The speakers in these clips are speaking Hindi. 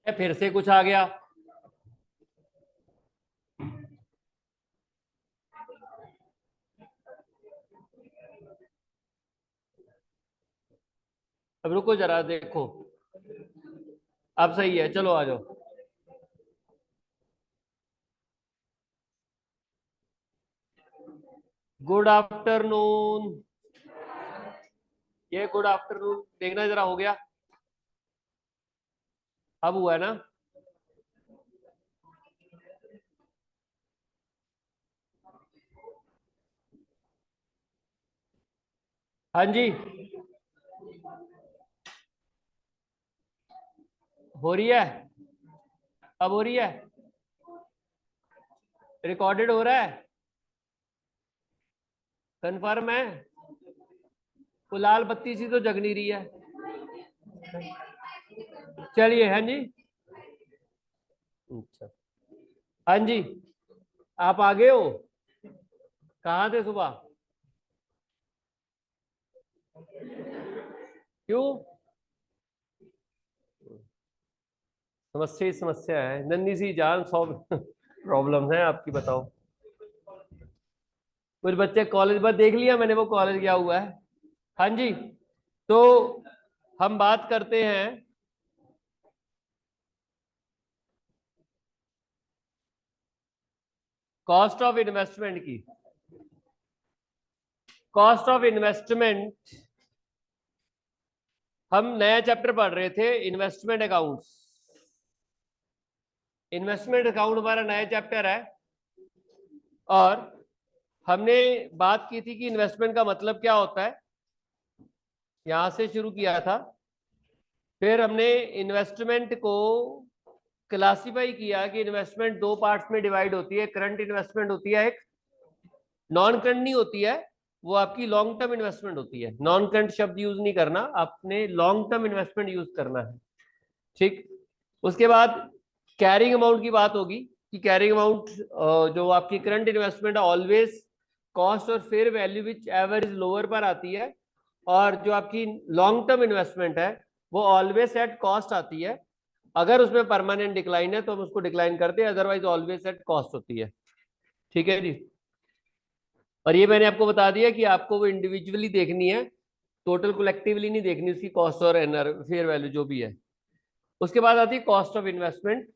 फिर से कुछ आ गया। अब रुको जरा देखो, अब सही है, चलो आ जाओ। Good afternoon. ये गुड आफ्टरनून देखना जरा, हो गया? अब हुआ है ना? हाँ जी, हो रही है। अब हो रही है? रिकॉर्डेड हो रहा है? कंफर्म है? वो लाल बत्ती सी तो जग नहीं रही है। चलिए, हाँ जी। अच्छा, हाँ जी। आप आ गए हो? कहाँ थे सुबह? क्यों? समस्या ही समस्या है, नन्ही सी जान, सौ प्रॉब्लम है आपकी, बताओ। कुछ बच्चे कॉलेज बस देख लिया मैंने, वो कॉलेज गया हुआ है। हाँ जी। तो हम बात करते हैं कॉस्ट ऑफ इन्वेस्टमेंट की। कॉस्ट ऑफ इन्वेस्टमेंट, हम नया चैप्टर पढ़ रहे थे, इन्वेस्टमेंट अकाउंट्स। इन्वेस्टमेंट अकाउंट हमारा नया चैप्टर है। और हमने बात की थी कि इन्वेस्टमेंट का मतलब क्या होता है, यहां से शुरू किया था। फिर हमने इन्वेस्टमेंट को क्लासिफाई किया कि इन्वेस्टमेंट दो पार्ट्स में डिवाइड होती है, करंट इन्वेस्टमेंट होती है एक, नॉन करंट नहीं होती है, वो आपकी लॉन्ग टर्म इन्वेस्टमेंट होती है। नॉन करंट शब्द यूज नहीं करना, आपने लॉन्ग टर्म इन्वेस्टमेंट यूज करना है। ठीक। उसके बाद कैरिंग अमाउंट की बात होगी कि कैरिंग अमाउंट जो आपकी करंट इन्वेस्टमेंट है ऑलवेज कॉस्ट और fair value which ever is lower पर आती है, और जो आपकी लॉन्ग टर्म इन्वेस्टमेंट है वो ऑलवेज एट कॉस्ट आती है। अगर उसमें परमानेंट डिक्लाइन है तो हम उसको डिक्लाइन करते हैं, अदरवाइज ऑलवेज एट कॉस्ट होती है। ठीक है जी। और ये मैंने आपको बता दिया कि आपको वो इंडिविजुअली देखनी है, टोटल कलेक्टिवली नहीं देखनी उसकी कॉस्ट और एनआर फेयर वैल्यू जो भी है। उसके बाद आती है कॉस्ट ऑफ इन्वेस्टमेंट,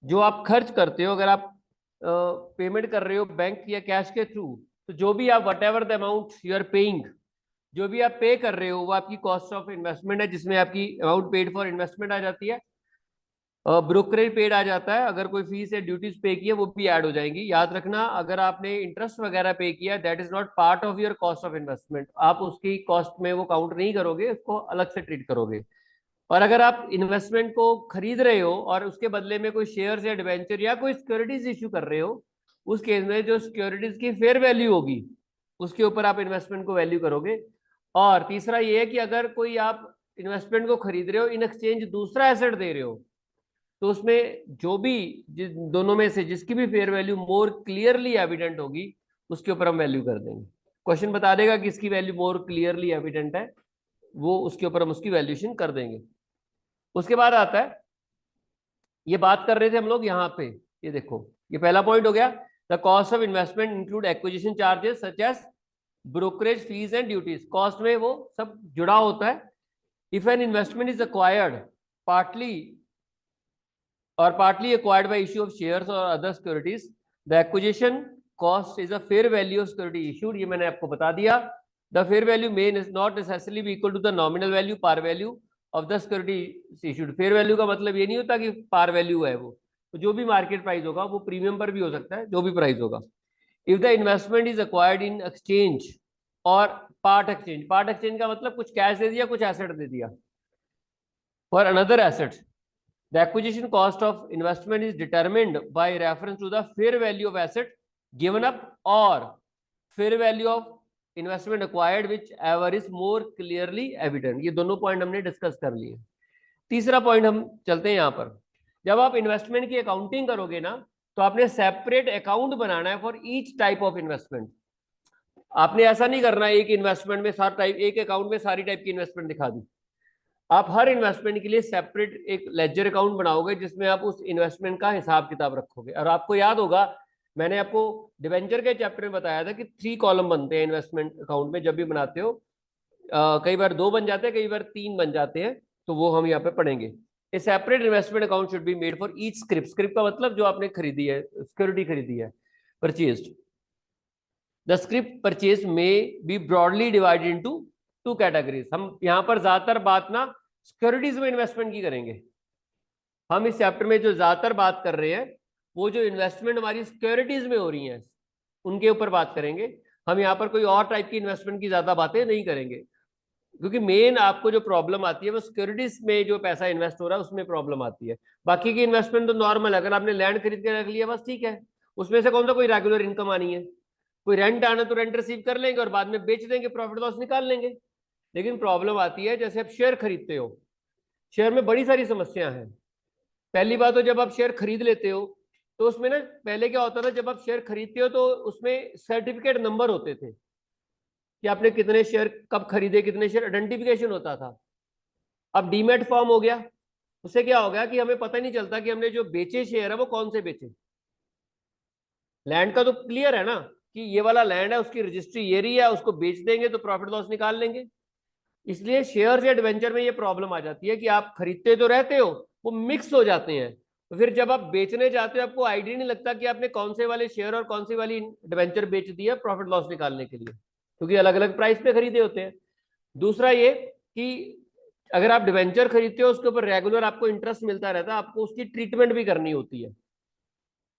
जो आप खर्च करते हो। अगर आप पेमेंट कर रहे हो बैंक या कैश के थ्रू, तो जो भी आप whatever the amount you are paying, जो भी आप पे कर रहे हो वो आपकी कॉस्ट ऑफ इन्वेस्टमेंट है, जिसमें आपकी अमाउंट पेड फॉर इन्वेस्टमेंट आ जाती है, ब्रोकरेज पेड आ जाता है, अगर कोई फीस या ड्यूटीज पे की है वो भी ऐड हो जाएंगी। याद रखना, अगर आपने इंटरेस्ट वगैरह पे किया, that is not part of your cost of investment, आप उसकी कॉस्ट में वो काउंट नहीं करोगे, उसको अलग से ट्रीट करोगे। और अगर आप इन्वेस्टमेंट को खरीद रहे हो और उसके बदले में कोई शेयर्स या डिवेंचर या कोई सिक्योरिटीज इशू कर रहे हो, उस केस में जो सिक्योरिटीज की फेयर वैल्यू होगी उसके ऊपर आप इन्वेस्टमेंट को वैल्यू करोगे। और तीसरा ये है कि अगर कोई आप इन्वेस्टमेंट को खरीद रहे हो, इन एक्सचेंज दूसरा एसेट दे रहे हो, तो उसमें जो भी दोनों में से जिसकी भी fair value more clearly evident होगी उसके ऊपर हम वैल्यू कर देंगे। क्वेश्चन बता देगा कि इसकी वैल्यू मोर क्लियरली एविडेंट है, वो उसके ऊपर हम उसकी वैल्यूएशन कर देंगे। उसके बाद आता है, ये बात कर रहे थे हम लोग यहाँ पे, ये देखो, ये पहला पॉइंट हो गया, the cost of investment include acquisition charges such as brokerage fees and duties. Cost में वो सब जुड़ा होता है। If an investment is acquired partly or partly acquired by issue of shares or other securities, the acquisition cost is a fair value of security issued। ये मैंने आपको बता दिया। The fair value may not necessarily be equal to the nominal value, par value of the security issued। fair value का मतलब ये नहीं होता कि par value है वो, तो जो भी मार्केट प्राइस होगा वो प्रीमियम पर भी हो सकता है, जो भी प्राइस होगा। If the investment is acquired in exchange और पार्ट एक्सचेंज, पार्ट एक्सचेंज का मतलब कुछ कैश दे दिया, कुछ एसेट दे दिया, for another asset, the acquisition cost of investment is determined by reference to the fair value of asset given up or fair value of investment acquired whichever is more clearly evident। ये दोनों पॉइंट हमने डिस्कस कर लिए। तीसरा पॉइंट हम चलते हैं यहाँ पर, जब आप इन्वेस्टमेंट की अकाउंटिंग करोगे ना, तो आपने सेपरेट अकाउंट बनाना है for each type of investment. आपने ऐसा नहीं करना एक इन्वेस्टमेंट में सारा टाइप, एक अकाउंट में सारी टाइप की इन्वेस्टमेंट दिखा दी। आप हर इन्वेस्टमेंट के लिए सेपरेट एक लेजर अकाउंट बनाओगे जिसमें आप उस इन्वेस्टमेंट का हिसाब किताब रखोगे। और आपको याद होगा मैंने आपको डिवेंचर के चैप्टर में बताया था कि 3 कॉलम बनते हैं इन्वेस्टमेंट अकाउंट में जब भी बनाते हो। कई बार 2 बन जाते हैं, कई बार 3 बन जाते हैं, तो वो हम यहाँ पे पढ़ेंगे। ए separate investment account should be made for each script. Script का मतलब जो आपने खरीदी है, सिक्योरिटी खरीदी है, परचेज्ड। द स्क्रिप्ट परचेज में B broadly divided into 2 categories. हम यहाँ पर ज्यादातर बात ना सिक्योरिटीज में इन्वेस्टमेंट की करेंगे। हम इस चैप्टर में जो ज्यादातर बात कर रहे हैं वो जो इन्वेस्टमेंट हमारी सिक्योरिटीज में हो रही हैं उनके ऊपर बात करेंगे। हम यहाँ पर कोई और टाइप की इन्वेस्टमेंट की ज्यादा बातें नहीं करेंगे, क्योंकि मेन आपको जो प्रॉब्लम आती है वो सिक्योरिटीज में जो पैसा इन्वेस्ट हो रहा है उसमें प्रॉब्लम आती है। बाकी की इन्वेस्टमेंट तो नॉर्मल है, अगर आपने लैंड खरीद के रख लिया बस ठीक है, उसमें से कौन सा कोई रेगुलर इनकम आनी है। कोई रेंट आना तो रेंट रिसीव कर लेंगे और बाद में बेच देंगे, प्रॉफिट लॉस निकाल लेंगे। लेकिन प्रॉब्लम आती है जैसे आप शेयर खरीदते हो, शेयर में बड़ी सारी समस्या है। पहली बात तो जब आप शेयर खरीद लेते हो तो उसमें ना पहले क्या होता था, जब आप शेयर खरीदते हो तो उसमें सर्टिफिकेट नंबर होते थे कि आपने कितने शेयर कब खरीदे, कितने शेयर, आइडेंटिफिकेशन होता था। अब डीमैट फॉर्म हो गया, उससे क्या हो गया कि हमें पता ही नहीं चलता कि हमने जो बेचे शेयर है वो कौन से बेचे। लैंड का तो क्लियर है ना कि ये वाला लैंड है, उसकी रजिस्ट्री ये रही है, उसको बेच देंगे तो प्रॉफिट लॉस निकाल लेंगे। इसलिए शेयर्स या डिवेंचर में ये प्रॉब्लम आ जाती है कि आप खरीदते तो रहते हो, वो मिक्स हो जाते हैं। तो फिर जब आप बेचने जाते हो आपको आइडिया नहीं लगता कि आपने कौन से वाले शेयर और कौन सी वाली डिवेंचर बेच दिया प्रॉफिट लॉस निकालने के लिए, क्योंकि अलग अलग प्राइस पे खरीदे होते हैं। दूसरा ये कि अगर आप डिवेंचर खरीदते हो उसके ऊपर रेगुलर आपको इंटरेस्ट मिलता रहता है, आपको उसकी ट्रीटमेंट भी करनी होती है।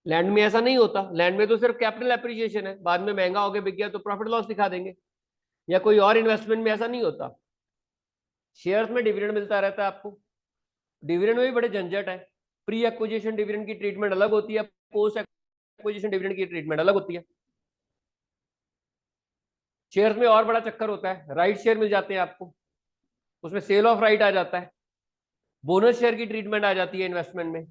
लैंड में ऐसा नहीं होता, लैंड में तो सिर्फ कैपिटल एप्रिसिएशन है, बाद में महंगा हो गया बिक गया तो प्रॉफिट लॉस दिखा देंगे। या कोई और इन्वेस्टमेंट में ऐसा नहीं होता। शेयर्स में डिविडेंड मिलता रहता है आपको, डिविडेंड में भी बड़े झंझट है। प्री एक्विजिशन डिविडेंड की ट्रीटमेंट अलग होती है, पोस्ट एक्विजिशन डिविडेंड की ट्रीटमेंट अलग होती है। शेयर्स में और बड़ा चक्कर होता है, राइट शेयर मिल जाते हैं आपको, उसमें सेल ऑफ राइट आ जाता है, बोनस शेयर की ट्रीटमेंट आ जाती है इन्वेस्टमेंट में।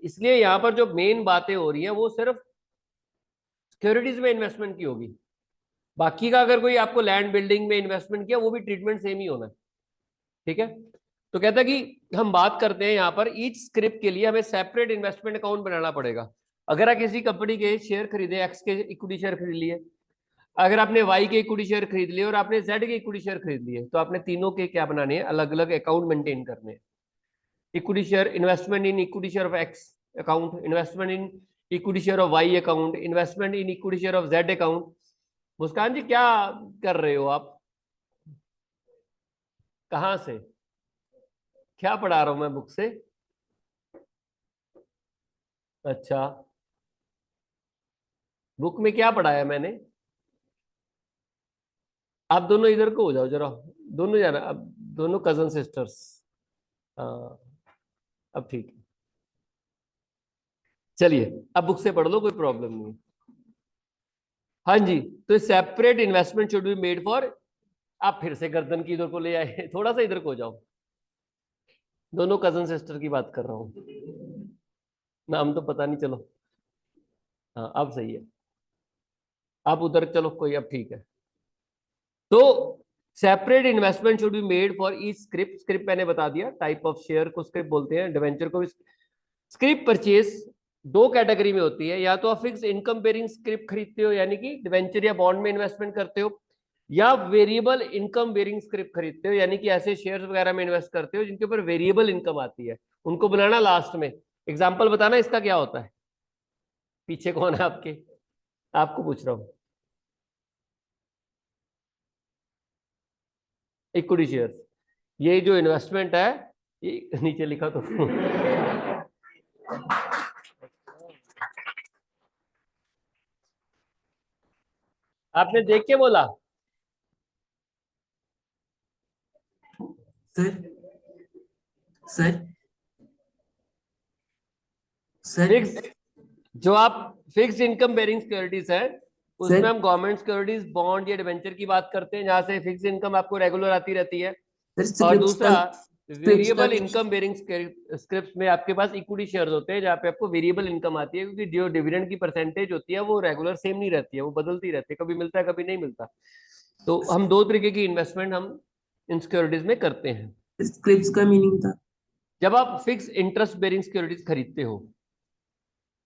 इसलिए यहां पर जो मेन बातें हो रही हैं वो सिर्फ सिक्योरिटीज में इन्वेस्टमेंट की होगी। बाकी का अगर कोई आपको लैंड बिल्डिंग में इन्वेस्टमेंट किया वो भी ट्रीटमेंट सेम ही होना है, ठीक है। तो कहता है कि हम बात करते हैं यहाँ पर ईच स्क्रिप्ट के लिए हमें सेपरेट इन्वेस्टमेंट अकाउंट बनाना पड़ेगा। अगर आप किसी कंपनी के शेयर खरीदे, एक्स के इक्विटी शेयर खरीद लिए, अगर आपने वाई के इक्विटी शेयर खरीद लिए और आपने जेड के इक्विटी शेयर खरीद लिए, तो आपने तीनों के क्या बनाने हैं, अलग अलग अकाउंट मेंटेन करने हैं। Equity share, investment in equity share of X account, investment in equity share of Y account, investment in equity share of Z account. Muskan ji क्या कर रहे हो आप, कहां से, क्या पढ़ा रहा हूं मैं बुक से? अच्छा, बुक में क्या पढ़ाया मैंने? आप दोनों इधर को हो जाओ जरा, दोनों जाना, अब दोनों कजन सिस्टर्स। हाँ, अब ठीक है, चलिए अब बुक से पढ़ लो, कोई प्रॉब्लम नहीं। हाँ जी, तो separate investment should be made for, आप फिर से गर्दन की इधर को ले आए, थोड़ा सा इधर को हो जाओ, दोनों कजन सिस्टर की बात कर रहा हूँ, नाम तो पता नहीं, चलो हाँ अब सही है। आप उधर चलो, कोई, अब ठीक है। तो separate investment should be made for each script. Script मैंने बता दिया, टाइप ऑफ शेयर को स्क्रिप्ट बोलते हैं, डिवेंचर को भी। स्क्रिप्ट परचेज 2 कैटेगरी में होती है, या तो आप फिक्स इनकम बेरिंग स्क्रिप्ट खरीदते हो यानी कि डिवेंचर या बॉन्ड में इन्वेस्टमेंट करते हो, या वेरिएबल इनकम बेरिंग स्क्रिप्ट खरीदते हो यानी कि ऐसे शेयर्स वगैरह में इन्वेस्ट करते हो जिनके ऊपर वेरिएबल इनकम आती है, उनको बनाना लास्ट में। एग्जाम्पल बताना इसका क्या होता है, पीछे कौन है आपके, आपको पूछ रहा हूँ। इक्विटी शेयर्स, ये जो इन्वेस्टमेंट है, ये नीचे लिखा तो आपने देख के बोला सर सर सर फिक्स, जो आप फिक्स इनकम बेरिंग सिक्योरिटीज है उसमें हम गवर्नमेंट सिक्योरिटीज, बॉन्ड या डिवेंचर की बात करते हैं, जहां से फिक्स इनकम आपको रेगुलर आती रहती है। और दूसरा वेरिएबल इनकम बेरिंग स्क्रिप्ट में आपके पास इक्विटी शेयर्स होते हैं जहाँ पे आपको वेरिएबल इनकम आती है, क्योंकि जो डिविडेंड की परसेंटेज होती है वो रेगुलर सेम नहीं रहती है, वो बदलती रहती है, कभी मिलता है कभी नहीं मिलता। तो हम 2 तरीके की इन्वेस्टमेंट हम इन सिक्योरिटीज में करते हैं। स्क्रिप्ट का मीनिंग था। जब आप फिक्स इंटरेस्ट बेरिंग सिक्योरिटीज खरीदते हो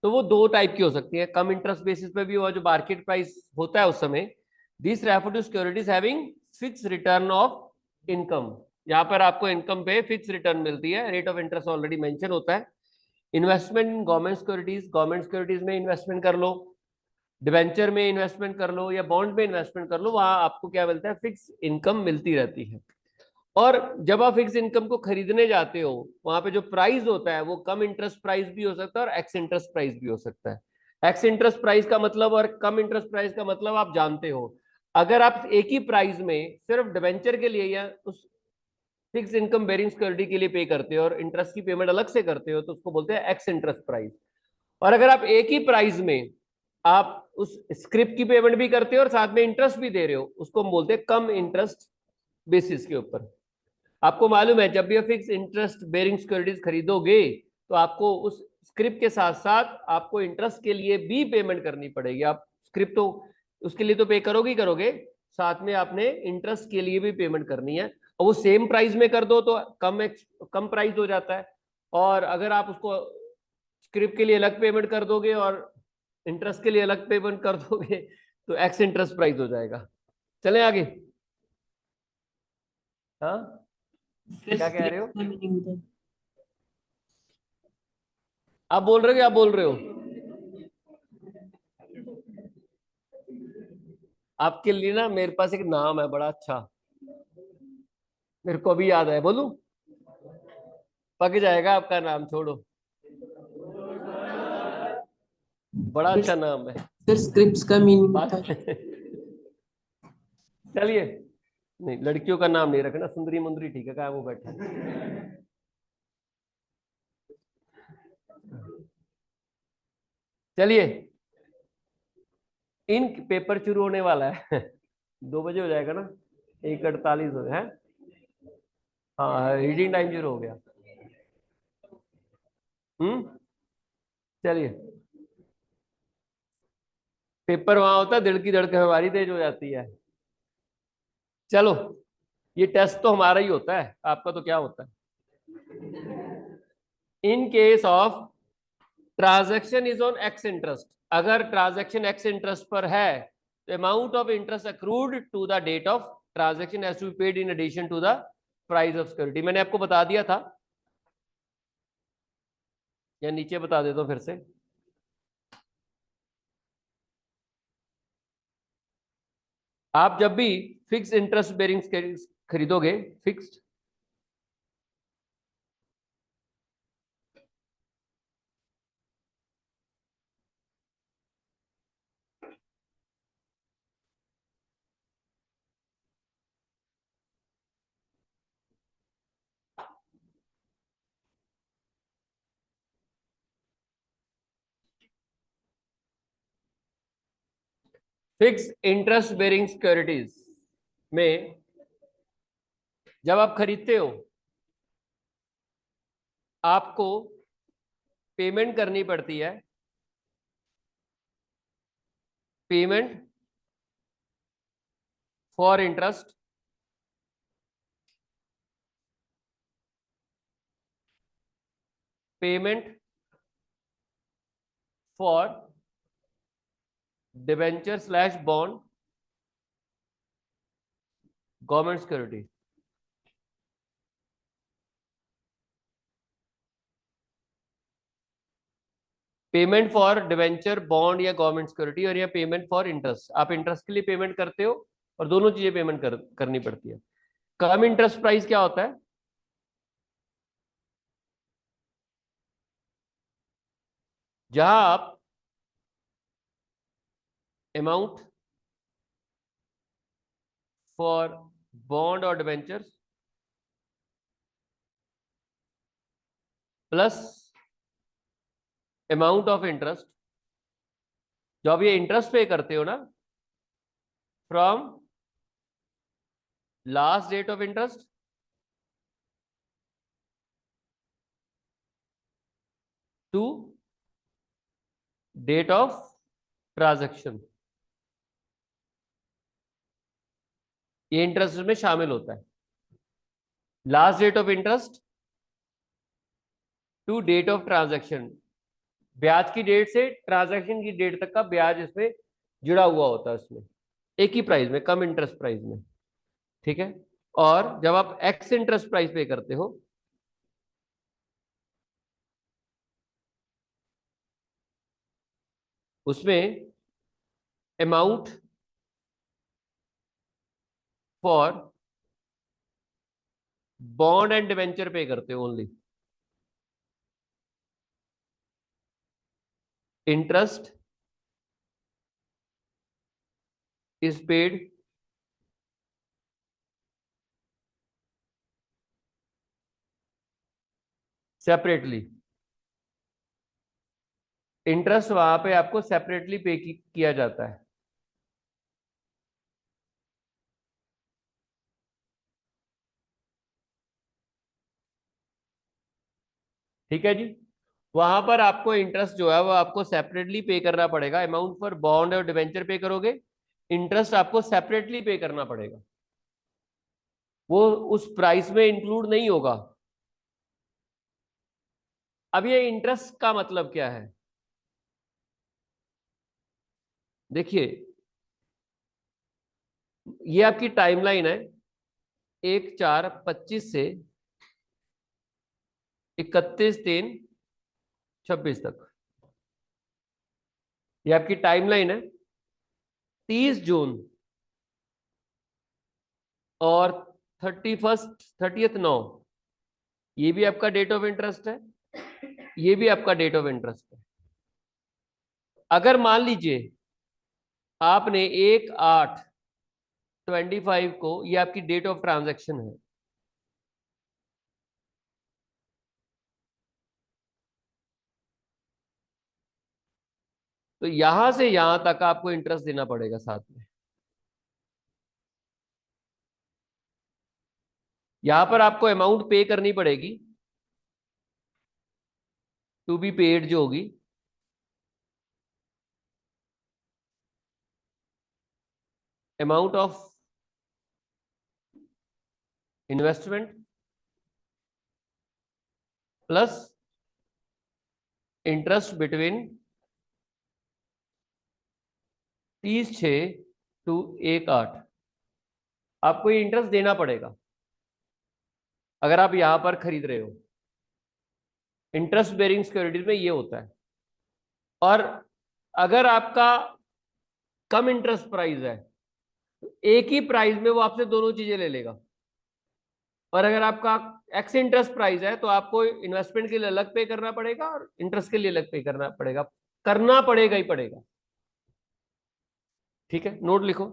तो वो दो टाइप की हो सकती है, कम इंटरेस्ट बेसिस पे भी, और जो मार्केट प्राइस होता है उस समय। This refer to securities having fix return of income. यहाँ पर आपको इनकम पे फिक्स रिटर्न मिलती है, rate of interest already mention होता है। Investment in government securities, government securities में इन्वेस्टमेंट कर लो, डिवेंचर में इन्वेस्टमेंट कर लो, या बॉन्ड में इन्वेस्टमेंट कर लो, वहां आपको क्या मिलता है, फिक्स इनकम मिलती रहती है। और जब आप फिक्स इनकम को खरीदने जाते हो, वहां पे जो प्राइस होता है वो कम इंटरेस्ट प्राइस भी हो सकता है और एक्स इंटरेस्ट प्राइस भी हो सकता है। एक्स इंटरेस्ट प्राइस का मतलब और कम इंटरेस्ट प्राइस का मतलब आप जानते हो। अगर आप एक ही प्राइस में सिर्फ डिवेंचर के लिए या उस फिक्स इनकम बेरिंग सिक्योरिटी के लिए पे करते हो और इंटरेस्ट की पेमेंट अलग से करते हो, तो उसको बोलते हैं एक्स इंटरेस्ट प्राइस। और अगर आप एक ही प्राइस में आप उस स्क्रिप्ट की पेमेंट भी करते हो और साथ में इंटरेस्ट भी दे रहे हो, उसको हम बोलते हैं कम इंटरेस्ट बेसिस के ऊपर। आपको मालूम है, जब भी आप फिक्स इंटरेस्ट बेरिंग सिक्योरिटीज खरीदोगे तो आपको उस स्क्रिप्ट के साथ साथ आपको इंटरेस्ट के लिए भी पेमेंट करनी पड़ेगी। आप स्क्रिप्ट तो उसके लिए तो पे करोगे ही करोगे, साथ में आपने इंटरेस्ट के लिए भी पेमेंट करनी है। और वो सेम प्राइस में कर दो तो कम प्राइस हो जाता है, और अगर आप उसको स्क्रिप्ट के लिए अलग पेमेंट कर दोगे और इंटरेस्ट के लिए अलग पेमेंट कर दोगे तो एक्स इंटरेस्ट प्राइस हो जाएगा। चलें आगे। हाँ, क्या कह रहे हो? स्क्रिप्ट का मीनिंग था। आप बोल रहे हो या आप बोल रहे हो? आपके लिए ना मेरे पास एक नाम है बड़ा अच्छा, मेरे को भी याद है, बोलूं? पक जाएगा आपका नाम, छोड़ो, बड़ा अच्छा नाम है। फिर स्क्रिप्ट का मीनिंग बात था। चलिए, नहीं लड़कियों का नाम नहीं रखना, सुंदरी मुंदरी ठीक है, कहा वो बैठा है। चलिए, इन पेपर शुरू होने वाला है 2 बजे हो जाएगा ना, 1:48 हो है। हाँ, रीडिंग टाइम शुरू हो गया। चलिए, पेपर वहां होता है, दिल की धड़कन हमारी तेज हो जाती है। चलो, ये टेस्ट तो हमारा ही होता है, आपका तो क्या होता है। In case of transaction is on ex interest, अगर ट्रांजैक्शन एक्स इंटरेस्ट पर है तो amount of interest accrued to the date of transaction has to be paid in addition to the price of security. मैंने आपको बता दिया था, या नीचे बता देता हूं फिर से। आप जब भी फिक्स इंटरेस्ट बेरिंग खरीदोगे, fixed, fix interest bearing securities में जब आप खरीदते हो, आपको पेमेंट करनी पड़ती है, payment for interest, payment for debenture slash bond, government security. Payment for debenture, bond या गवर्नमेंट सिक्योरिटी, और या पेमेंट फॉर इंटरेस्ट, आप इंटरेस्ट के लिए पेमेंट करते हो, और दोनों चीजें पेमेंट करनी पड़ती है। कम इंटरेस्ट प्राइस क्या होता है? जहां आप अमाउंट फॉर बॉन्ड और debentures plus amount of interest, जो आप ये इंटरेस्ट पे करते हो ना, from last date of interest to date of transaction, ये इंटरेस्ट में शामिल होता है। Last date of interest to date of transaction, ब्याज की डेट से ट्रांजैक्शन की डेट तक का ब्याज इसमें जुड़ा हुआ होता है, उसमें एक ही प्राइस में, कम इंटरेस्ट प्राइस में। ठीक है। और जब आप एक्स इंटरेस्ट प्राइस पे करते हो, उसमें amount for bond and debenture पे करते हो only. Interest is paid separately, interest वहां पे आपको सेपरेटली पे किया जाता है। ठीक है जी। वहां पर आपको इंटरेस्ट जो है वो आपको सेपरेटली पे करना पड़ेगा। अमाउंट फॉर बॉन्ड और डिवेंचर पे करोगे, इंटरेस्ट आपको सेपरेटली पे करना पड़ेगा, वो उस प्राइस में इंक्लूड नहीं होगा। अब ये इंटरेस्ट का मतलब क्या है, देखिए ये आपकी टाइमलाइन है 1/4/25 से 31/3/26 तक। ये आपकी टाइमलाइन है। 30 जून और 30/9, ये भी आपका डेट ऑफ इंटरेस्ट है, ये भी आपका डेट ऑफ इंटरेस्ट है। अगर मान लीजिए आपने 1/8/25 को, ये आपकी डेट ऑफ ट्रांजैक्शन है, तो यहां से यहां तक आपको इंटरेस्ट देना पड़ेगा साथ में। यहां पर आपको अमाउंट पे करनी पड़ेगी, टू बी पेड जो होगी, amount of investment plus interest between 30/6 to 1/8। आपको ये इंटरेस्ट देना पड़ेगा अगर आप यहां पर खरीद रहे हो। इंटरेस्ट बेरिंग सिक्योरिटीज में ये होता है। और अगर आपका कम इंटरेस्ट प्राइस है, तो एक ही प्राइस में वो आपसे दोनों चीजें ले लेगा। और अगर आपका एक्स इंटरेस्ट प्राइस है, तो आपको इन्वेस्टमेंट के लिए अलग पे करना पड़ेगा और इंटरेस्ट के लिए अलग पे करना पड़ेगा ही पड़ेगा। ठीक है, नोट लिखो।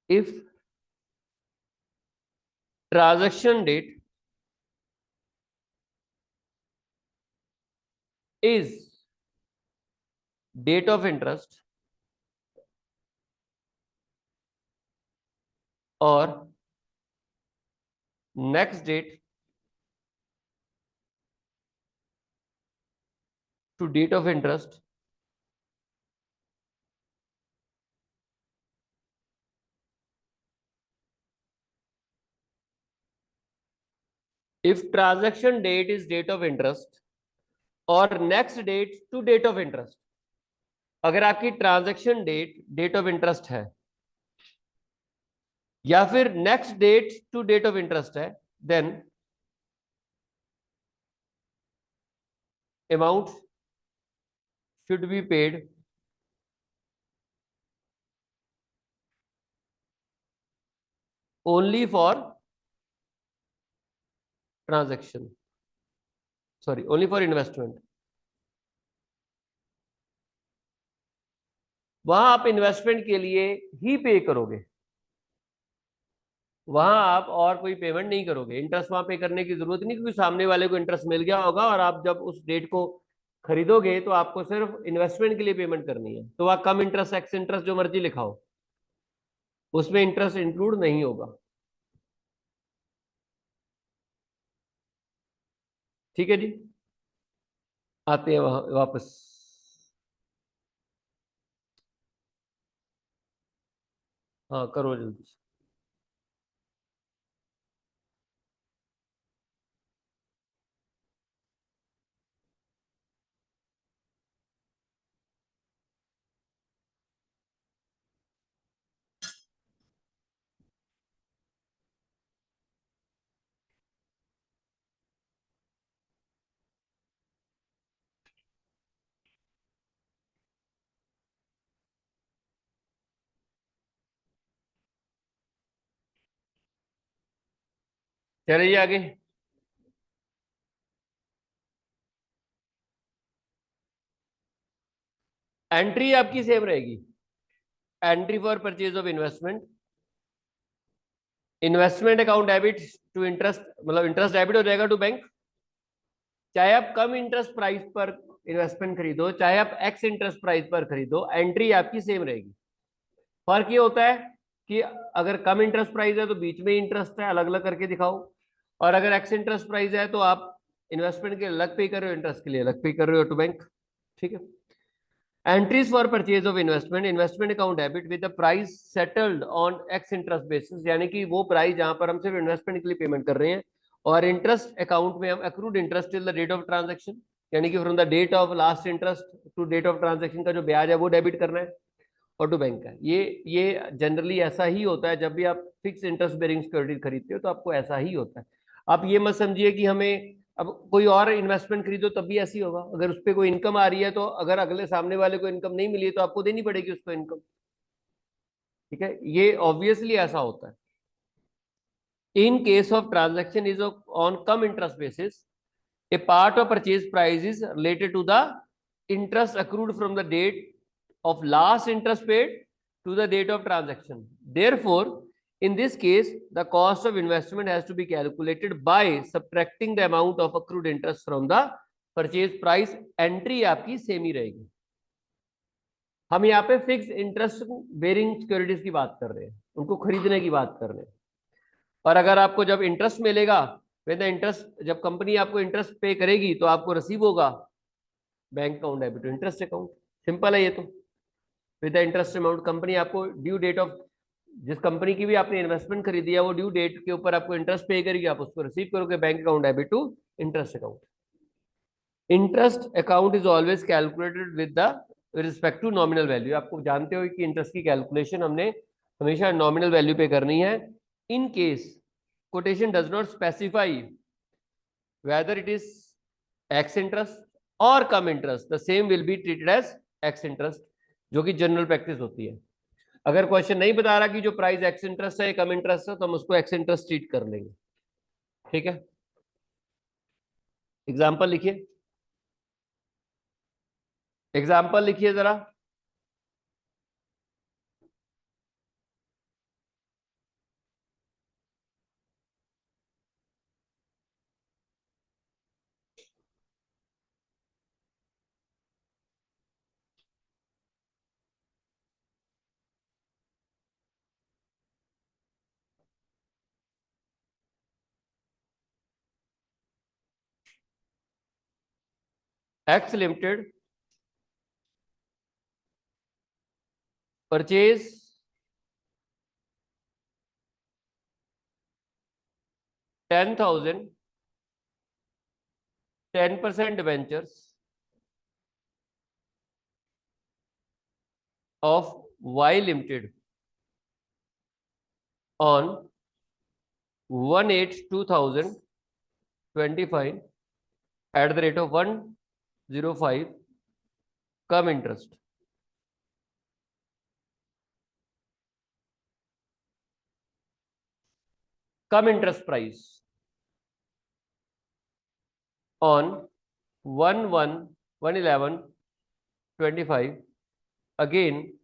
If transaction date is date of interest और next date to date of interest, if transaction date is date of interest और next date to date of interest, अगर आपकी transaction date date of interest है या फिर next date to date of interest है, then amount should be paid only for transaction, sorry only for investment. वहां आप इन्वेस्टमेंट के लिए ही पे करोगे, वहां आप और कोई पेमेंट नहीं करोगे। इंटरेस्ट वहां पे करने की जरूरत नहीं, क्योंकि सामने वाले को इंटरेस्ट मिल गया होगा और आप जब उस डेट को खरीदोगे तो आपको सिर्फ इन्वेस्टमेंट के लिए पेमेंट करनी है। तो वह कम इंटरेस्ट एक्स इंटरेस्ट जो मर्जी लिखाओ, उसमें इंटरेस्ट इंक्लूड नहीं होगा। ठीक है जी। आते हैं वहां वापस। हाँ करो जल्दी। चलिए आगे। एंट्री आपकी सेम रहेगी। Entry for purchase of investment, investment account debit to interest, मतलब इंटरेस्ट डेबिट हो जाएगा टू बैंक। चाहे आप कम इंटरेस्ट प्राइस पर इन्वेस्टमेंट खरीदो, चाहे आप एक्स इंटरेस्ट प्राइस पर खरीदो, एंट्री आपकी सेम रहेगी। फर्क ये होता है कि अगर कम इंटरेस्ट प्राइस है तो बीच में इंटरेस्ट है, अलग अलग करके दिखाओ। और अगर एक्स इंटरेस्ट प्राइस है तो आप इन्वेस्टमेंट के अलग पे कर रहे हो, इंटरेस्ट के लिए अलग पे कर रहे हो टू बैंक। ठीक है। Entries for purchase of investment, investment account debit with the price settled on ex interest basis, यानी कि वो प्राइस जहां पर हम सिर्फ इन्वेस्टमेंट के लिए पेमेंट कर रहे हैं। और इंटरेस्ट अकाउंट में हम accrued interest till the date of transaction, यानी कि from the date of last interest to date of transaction का जो ब्याज है वो डेबिट करना है और टू बैंक का। ये जनरली ऐसा ही होता है जब भी आप फिक्स इंटरेस्ट बेरिंग सिक्योरिटी खरीदते हो, तो आपको ऐसा ही होता है। आप ये मत समझिए कि हमें अब कोई और इन्वेस्टमेंट खरीदो तब भी ऐसी होगा। अगर उस पर कोई इनकम आ रही है तो अगर अगले सामने वाले को इनकम नहीं मिली है तो आपको देनी पड़ेगी उसको इनकम। ठीक है, ये ऑब्वियसली ऐसा होता है। In case of transaction is on come interest basis, a part of purchase price is related to the interest accrued from the date of last interest paid to the date of transaction. Therefore, in this case, the cost of investment has to be calculated by subtracting the amount of accrued interest from the purchase price. Entry आपकी सेम ही रहेगी। हम यहाँ पे फिक्स इंटरेस्ट बेरिंग सिक्योरिटीज की बात कर रहे हैं, उनको खरीदने की बात कर रहे हैं। और अगर आपको जब इंटरेस्ट मिलेगा, when the इंटरेस्ट, जब कंपनी आपको इंटरेस्ट पे करेगी तो आपको रिसीव होगा bank account debit interest account. Simple है ये तो। With the interest amount, company आपको ड्यू डेट ऑफ, जिस कंपनी की भी आपने इन्वेस्टमेंट खरीदी है वो ड्यू डेट के ऊपर आपको इंटरेस्ट पे करेगी, आप उसको रिसीव करोगे bank account debit to interest account. Interest account is always calculated with the respect to nominal value. आपको जानते हो कि इंटरेस्ट की कैलकुलेशन हमने हमेशा नॉमिनल वैल्यू पे करनी है। In case quotation does not specify whether it is x interest or come interest, the same will be treated as x interest, जो कि जनरल प्रैक्टिस होती है। अगर क्वेश्चन नहीं बता रहा कि जो प्राइस एक्स इंटरेस्ट है कम इंटरेस्ट है तो हम उसको एक्स इंटरेस्ट ट्रीट कर लेंगे। ठीक है, एग्जाम्पल लिखिए, एग्जाम्पल लिखिए जरा। X limited purchase 10,000 10% debentures of Y Limited on 1/8/2025 at the rate of 105 come interest. Come interest price on 1/1/11/25 again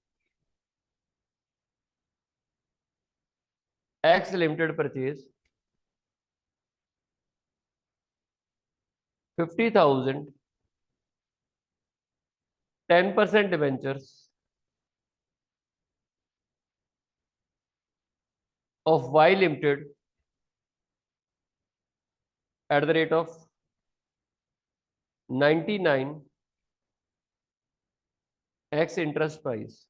X Limited purchase 50,000 10% debentures of Y Limited at the rate of 99 X interest price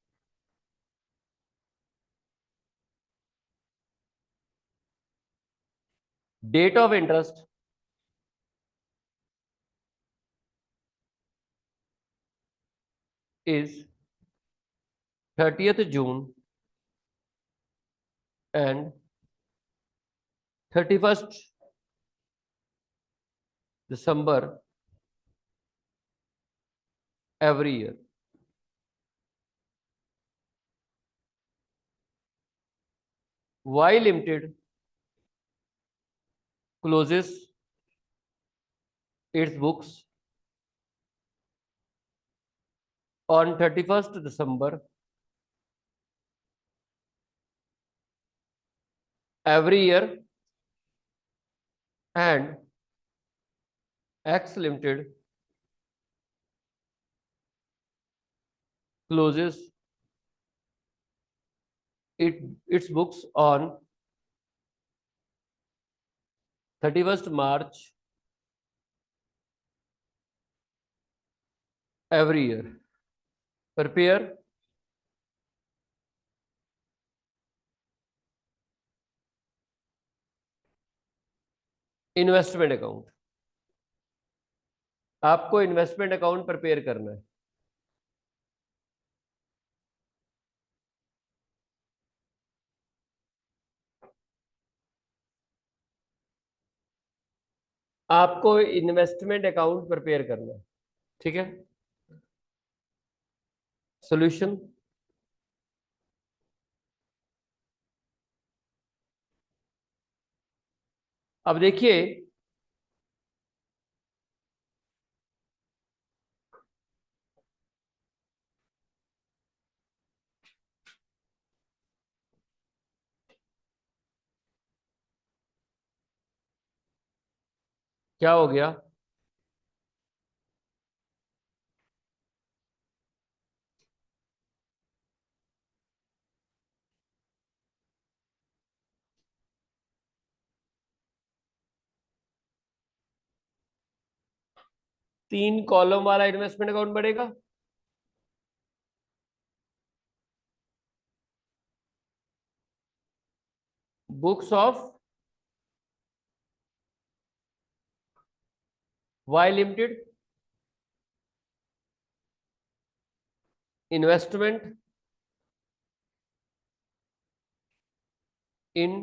date of interest is 30th June and 31st December every year. Y Limited closes its books on 31st December every year, and X Limited closes its books on 31st March every year. Prepare investment account. आपको इन्वेस्टमेंट अकाउंट प्रिपेयर करना है. आपको इन्वेस्टमेंट अकाउंट प्रिपेयर करना है. ठीक है. सॉल्यूशन. अब देखिए, क्या हो गया. तीन कॉलम वाला इन्वेस्टमेंट अकाउंट बढ़ेगा. Books of Y limited, investment in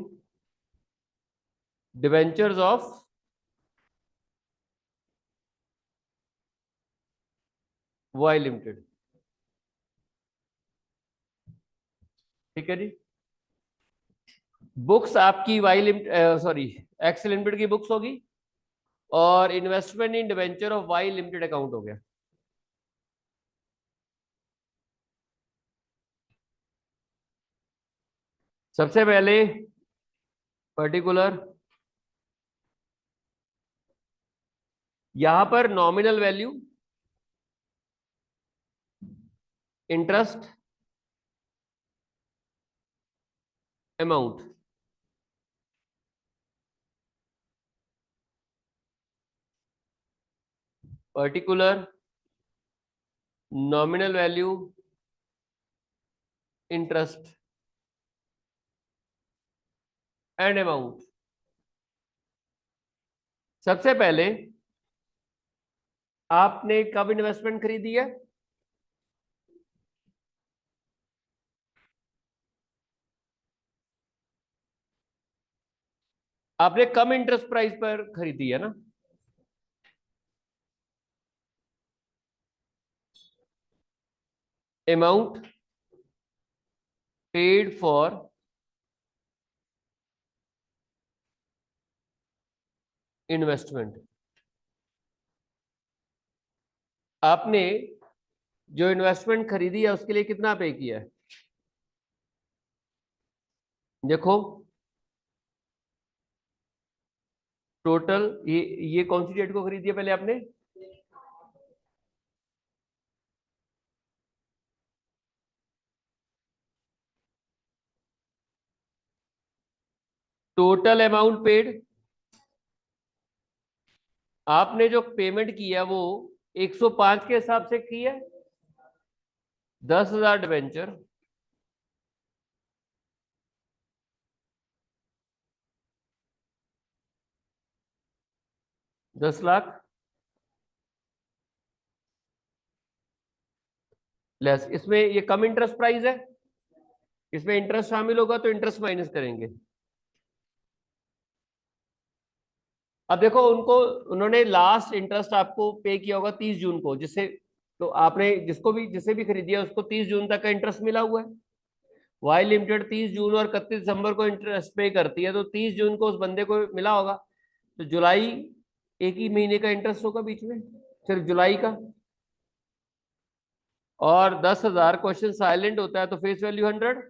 debentures of Y limited. ठीक है जी. बुक्स आपकी Y limited, sorry, X limited की बुक्स होगी, और investment in debenture of Y limited account हो गया. सबसे पहले पर्टिकुलर, यहां पर nominal value, interest amount. Particular, nominal value, interest and amount. सबसे पहले आपने कब इन्वेस्टमेंट खरीदी है? आपने कम इंटरेस्ट प्राइस पर खरीदी है ना. Amount paid for investment. आपने जो इन्वेस्टमेंट खरीदी है उसके लिए कितना पे किया है? देखो, टोटल, ये कौन सी डेट को खरीदी है पहले आपने? टोटल अमाउंट पेड, आपने जो पेमेंट की है वो 105 के हिसाब से की है. 10,000 डिवेंचर, 10 लाख लेस, इसमें ये कम इंटरेस्ट प्राइस है, इसमें इंटरेस्ट शामिल होगा तो इंटरेस्ट माइनस करेंगे। अब देखो उनको, उन्होंने लास्ट इंटरेस्ट आपको पे किया होगा 30 जून को, जिससे तो आपने जिसको भी जिसे भी खरीदिया उसको 30 जून तक का इंटरेस्ट मिला हुआ है। वाई लिमिटेड 30 जून और 31 दिसंबर को इंटरेस्ट पे करती है, तो 30 जून को उस बंदे को मिला होगा, तो जुलाई एक ही महीने का इंटरेस्ट होगा बीच में, सिर्फ जुलाई का। और 10,000 क्वेश्चन साइलेंट होता है तो फेस वैल्यू 100,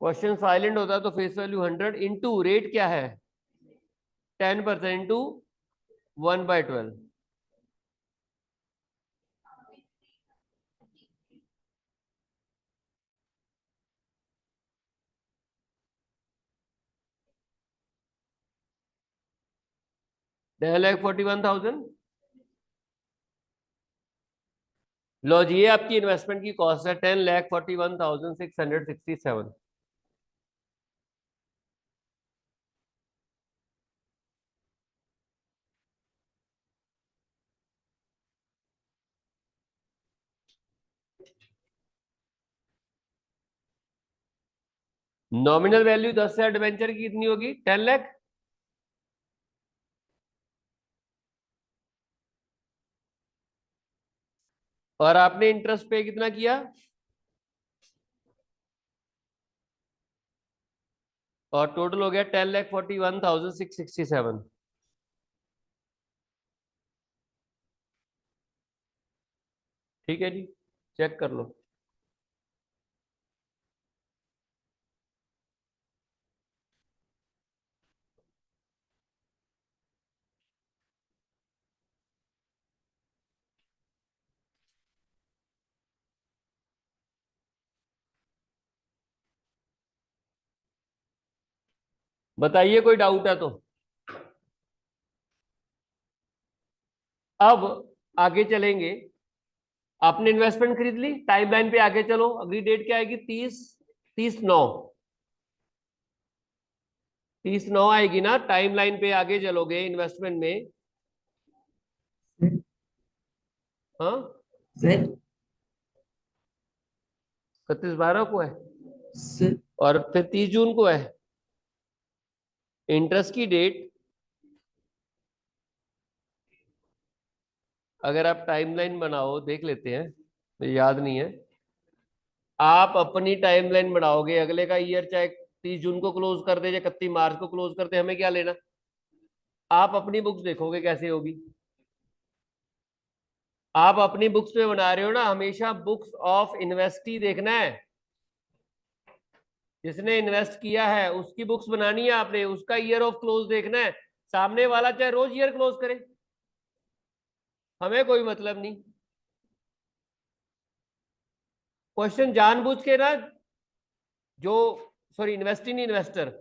क्वेश्चन साइलेंट होता है तो फेस वैल्यू 100 इंटू रेट क्या है 10% इंटू 1/12। ₹10,41,000। लो जी, ये आपकी इन्वेस्टमेंट की कॉस्ट है 10,41,667। नॉमिनल वैल्यू 10,000 डिबेंचर की कितनी होगी 10 लाख। और आपने इंटरेस्ट पे कितना किया, और टोटल हो गया 10,41,667। ठीक है जी, चेक कर लो। बताइए कोई डाउट है तो। अब आगे चलेंगे, आपने इन्वेस्टमेंट खरीद ली, टाइमलाइन पे आगे चलो, अगली डेट क्या आएगी 30/9। 30/9 आएगी ना, टाइमलाइन पे आगे चलोगे इन्वेस्टमेंट में। हाँ, सर 31/12 को है सर और फिर 30 जून को है। इंटरेस्ट की डेट अगर आप टाइमलाइन बनाओ, देख लेते हैं, मुझे याद नहीं है। आप अपनी टाइमलाइन बनाओगे अगले का ईयर, चाहे 30 जून को क्लोज कर दे या 31 मार्च को क्लोज करते, हमें क्या लेना। आप अपनी बुक्स देखोगे कैसे होगी। आप अपनी बुक्स में बना रहे हो ना, हमेशा बुक्स ऑफ इन्वेस्टी देखना है। जिसने इन्वेस्ट किया है उसकी बुक्स बनानी है आपने, उसका ईयर ऑफ क्लोज देखना है। सामने वाला चाहे रोज ईयर क्लोज करे, हमें कोई मतलब नहीं। क्वेश्चन जानबूझ के ना, जो सॉरी इन्वेस्टी नहीं, इन्वेस्टर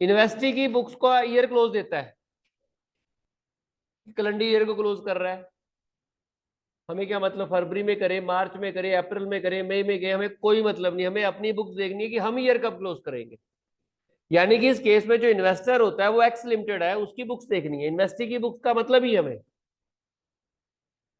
इन्वेस्टी की बुक्स का ईयर क्लोज देता है, कैलेंडर ईयर को क्लोज कर रहा है। हमें क्या मतलब, फरवरी में करे, मार्च में करे, अप्रैल में करे, मई में गए, हमें कोई मतलब नहीं। हमें अपनी बुक्स देखनी है कि हम ईयर कब क्लोज करेंगे। यानी कि इस केस में जो इन्वेस्टर होता है वो एक्स लिमिटेड है, उसकी बुक्स देखनी है, इन्वेस्टी की बुक्स का मतलब ही हमें।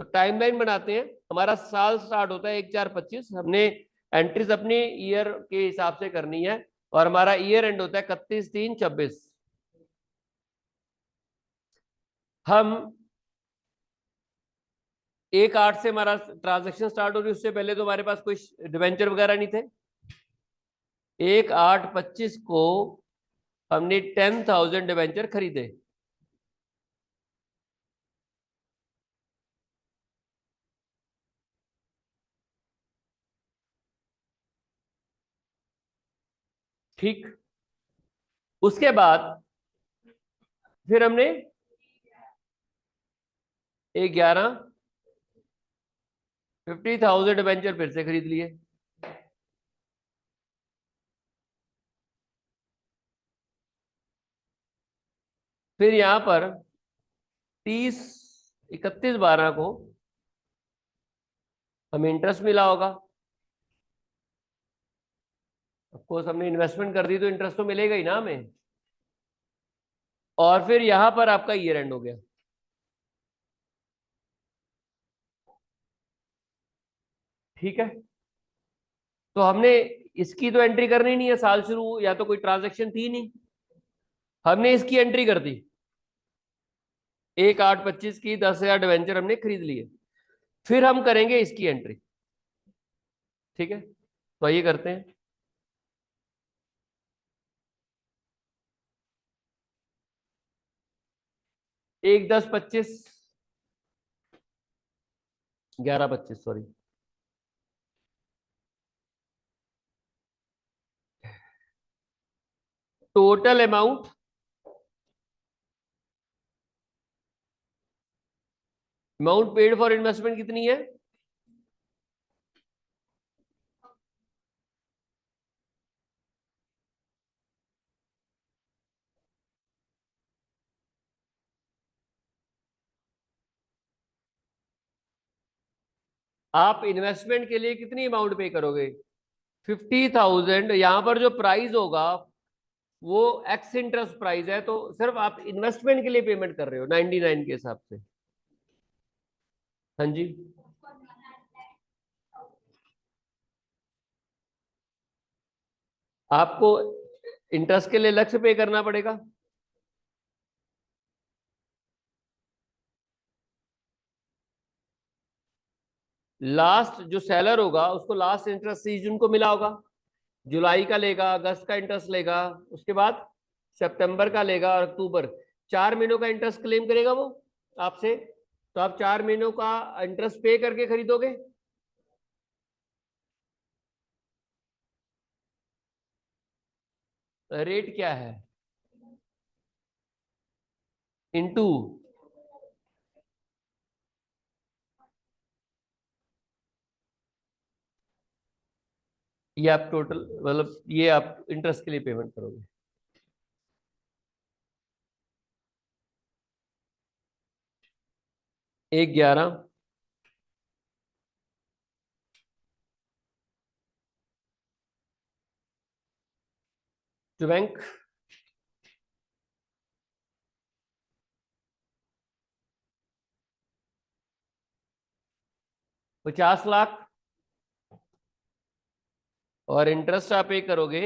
तो टाइमलाइन बनाते हैं, हमारा साल स्टार्ट होता है 1/4/25, हमने एंट्रीज अपनी ईयर के हिसाब से करनी है, और हमारा ईयर एंड होता है 31/3/26। हम 1/8 से हमारा ट्रांजेक्शन स्टार्ट हो रही है, उससे पहले तो हमारे पास कोई डिवेंचर वगैरह नहीं थे। 1/8/25 को हमने 10,000 डिवेंचर खरीदे। ठीक, उसके बाद फिर हमने 50,000 डिवेंचर फिर से खरीद लिए। फिर यहां पर 30/31/12 को हमें इंटरेस्ट मिला होगा। ऑफकोर्स हमने इन्वेस्टमेंट कर दी तो इंटरेस्ट तो मिलेगा ही ना हमें। और फिर यहां पर आपका ईयर एंड हो गया। ठीक है, तो हमने इसकी तो एंट्री करनी नहीं है, साल शुरू या तो कोई ट्रांजैक्शन थी नहीं, हमने इसकी एंट्री कर दी। 1/8/25 की 10,000 डिवेंचर हमने खरीद लिए, फिर हम करेंगे इसकी एंट्री। ठीक है, तो ये करते हैं। 1/10/25, 11/25 sorry, total amount paid for investment कितनी है? आप इन्वेस्टमेंट के लिए कितनी अमाउंट पे करोगे? 50,000। यहां पर जो प्राइस होगा वो एक्स इंटरेस्ट प्राइस है, तो सिर्फ आप इन्वेस्टमेंट के लिए पेमेंट कर रहे हो 99 के हिसाब से। हाँ जी, आपको इंटरेस्ट के लिए अलग से पे करना पड़ेगा। लास्ट जो सेलर होगा उसको लास्ट इंटरेस्ट जून को मिला होगा, जुलाई का लेगा, अगस्त का इंटरेस्ट लेगा, उसके बाद सितंबर का लेगा और अक्टूबर। 4 महीनों का इंटरेस्ट क्लेम करेगा वो आपसे, तो आप 4 महीनों का इंटरेस्ट पे करके खरीदोगे। रेट क्या है? इनटू, ये आप टोटल मतलब ये आप इंटरेस्ट के लिए पेमेंट करोगे। 1/11, जो बैंक 50 लाख, और इंटरेस्ट आप पे करोगे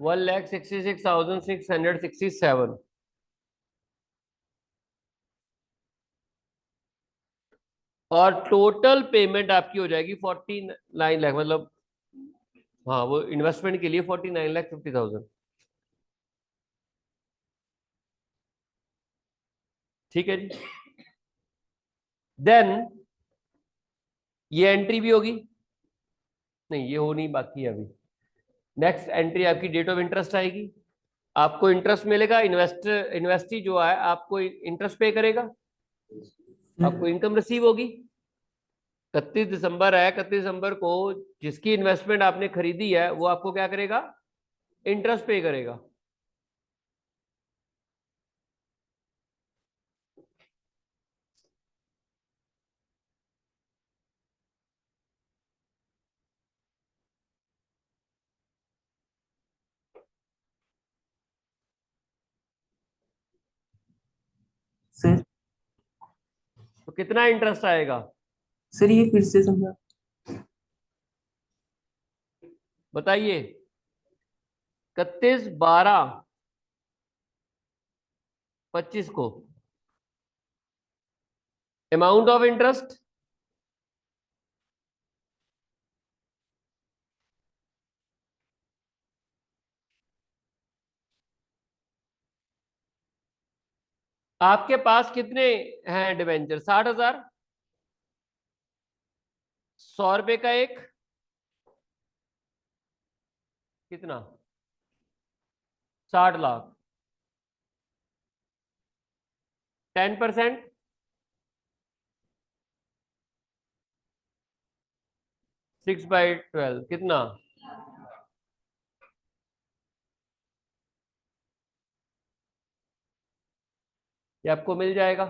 1,66,667। और टोटल पेमेंट आपकी हो जाएगी 49 लाख, मतलब हाँ वो इन्वेस्टमेंट के लिए 49,50,000। ठीक है जी, देन ये एंट्री भी होगी, नहीं ये होनी बाकी है अभी। नेक्स्ट एंट्री आपकी डेट ऑफ इंटरेस्ट आएगी, आपको इंटरेस्ट मिलेगा, इन्वेस्टी जो है आपको इंटरेस्ट पे करेगा, आपको इनकम रिसीव होगी। 31 दिसंबर है, 31 दिसंबर को जिसकी इन्वेस्टमेंट आपने खरीदी है वो आपको क्या करेगा? इंटरेस्ट पे करेगा। सर तो कितना इंटरेस्ट आएगा? सर ये फिर से समझा। बताइए। 31/12/25 को अमाउंट ऑफ इंटरेस्ट आपके पास कितने हैं डिवेंचर? 60,000। 100 रुपए का एक, कितना? 60 लाख। 10%, 6/12 कितना? ये आपको मिल जाएगा।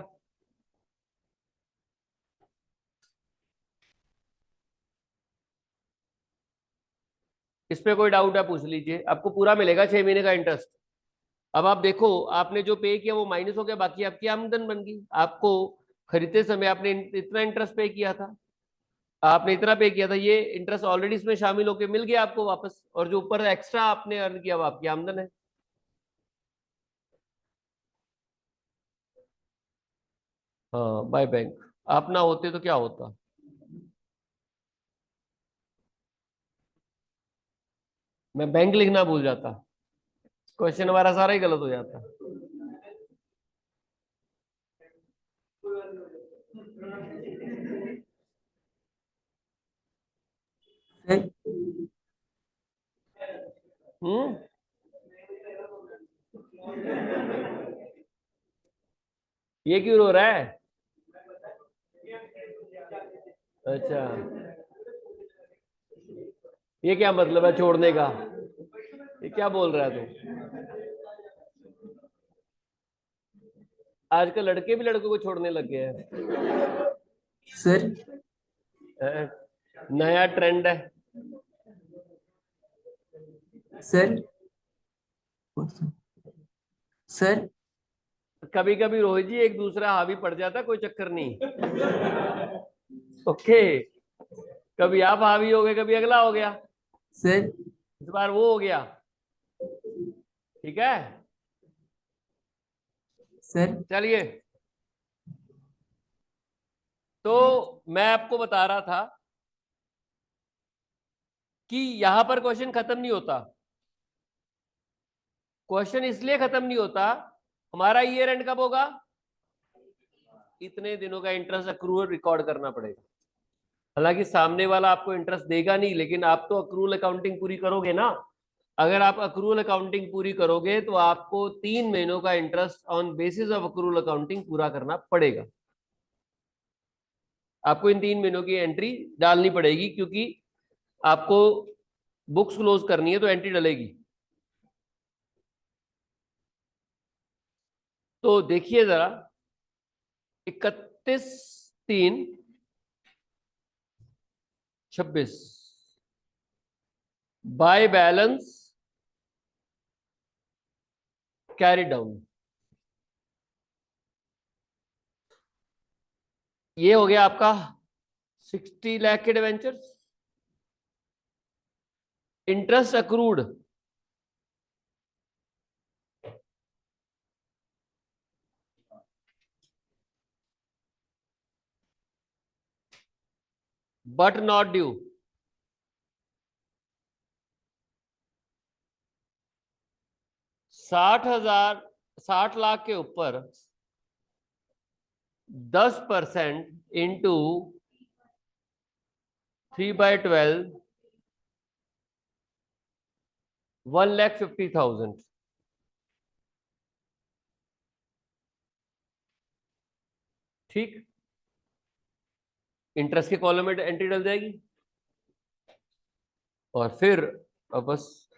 इस पे कोई डाउट है पूछ लीजिए, आपको पूरा मिलेगा 6 महीने का इंटरेस्ट। अब आप देखो, आपने जो पे किया वो माइनस हो गया, बाकी आपकी आमदन बन गई। आपको खरीदते समय आपने इतना इंटरेस्ट पे किया था, आपने इतना पे किया था, ये इंटरेस्ट ऑलरेडी इसमें शामिल होकर मिल गया आपको वापस, और जो ऊपर एक्स्ट्रा आपने अर्न किया वो आपकी आमदन है। हाँ, बाय बैंक। आप ना होते तो क्या होता? मैं बैंक लिखना भूल जाता, क्वेश्चन हमारा सारा ही गलत हो जाता। सर हम्म। ये क्यों रो रहा है? अच्छा, ये क्या मतलब है छोड़ने का? ये क्या बोल रहा है तू? आजकल लड़के भी लड़कों को छोड़ने लग गए हैं। सर हैं? नया ट्रेंड है। सर सर कभी कभी रोहित जी एक दूसरा हावी पड़ जाता, कोई चक्कर नहीं। ओके, कभी आप हावी हो गए, कभी अगला हो गया, सर इस बार वो हो गया। ठीक है, सर चलिए। तो मैं आपको बता रहा था कि यहां पर क्वेश्चन खत्म नहीं होता। क्वेश्चन इसलिए खत्म नहीं होता, हमारा ईयर एंड कब होगा? इतने दिनों का इंटरेस्ट अक्रूवल रिकॉर्ड करना पड़ेगा। हालांकि सामने वाला आपको इंटरेस्ट देगा नहीं, लेकिन आप तो अक्रूवल अकाउंटिंग पूरी करोगे ना। अगर आप अक्रूवल अकाउंटिंग पूरी करोगे तो आपको 3 महीनों का interest on basis of accrual accounting पूरा करना पड़ेगा। आपको इन 3 महीनों की एंट्री डालनी पड़ेगी, क्योंकि आपको बुक्स क्लोज करनी है तो एंट्री डलेगी। तो देखिए जरा, 31/3/26 बाय बैलेंस कैरी डाउन, ये हो गया आपका 60 लाख के debentures. Interest accrued but not due, 60 lakh के ऊपर 10% इंटू 3/12, 1,50,000। ठीक, इंटरेस्ट के कॉलम में एंट्री डल जाएगी। और फिर अब बस,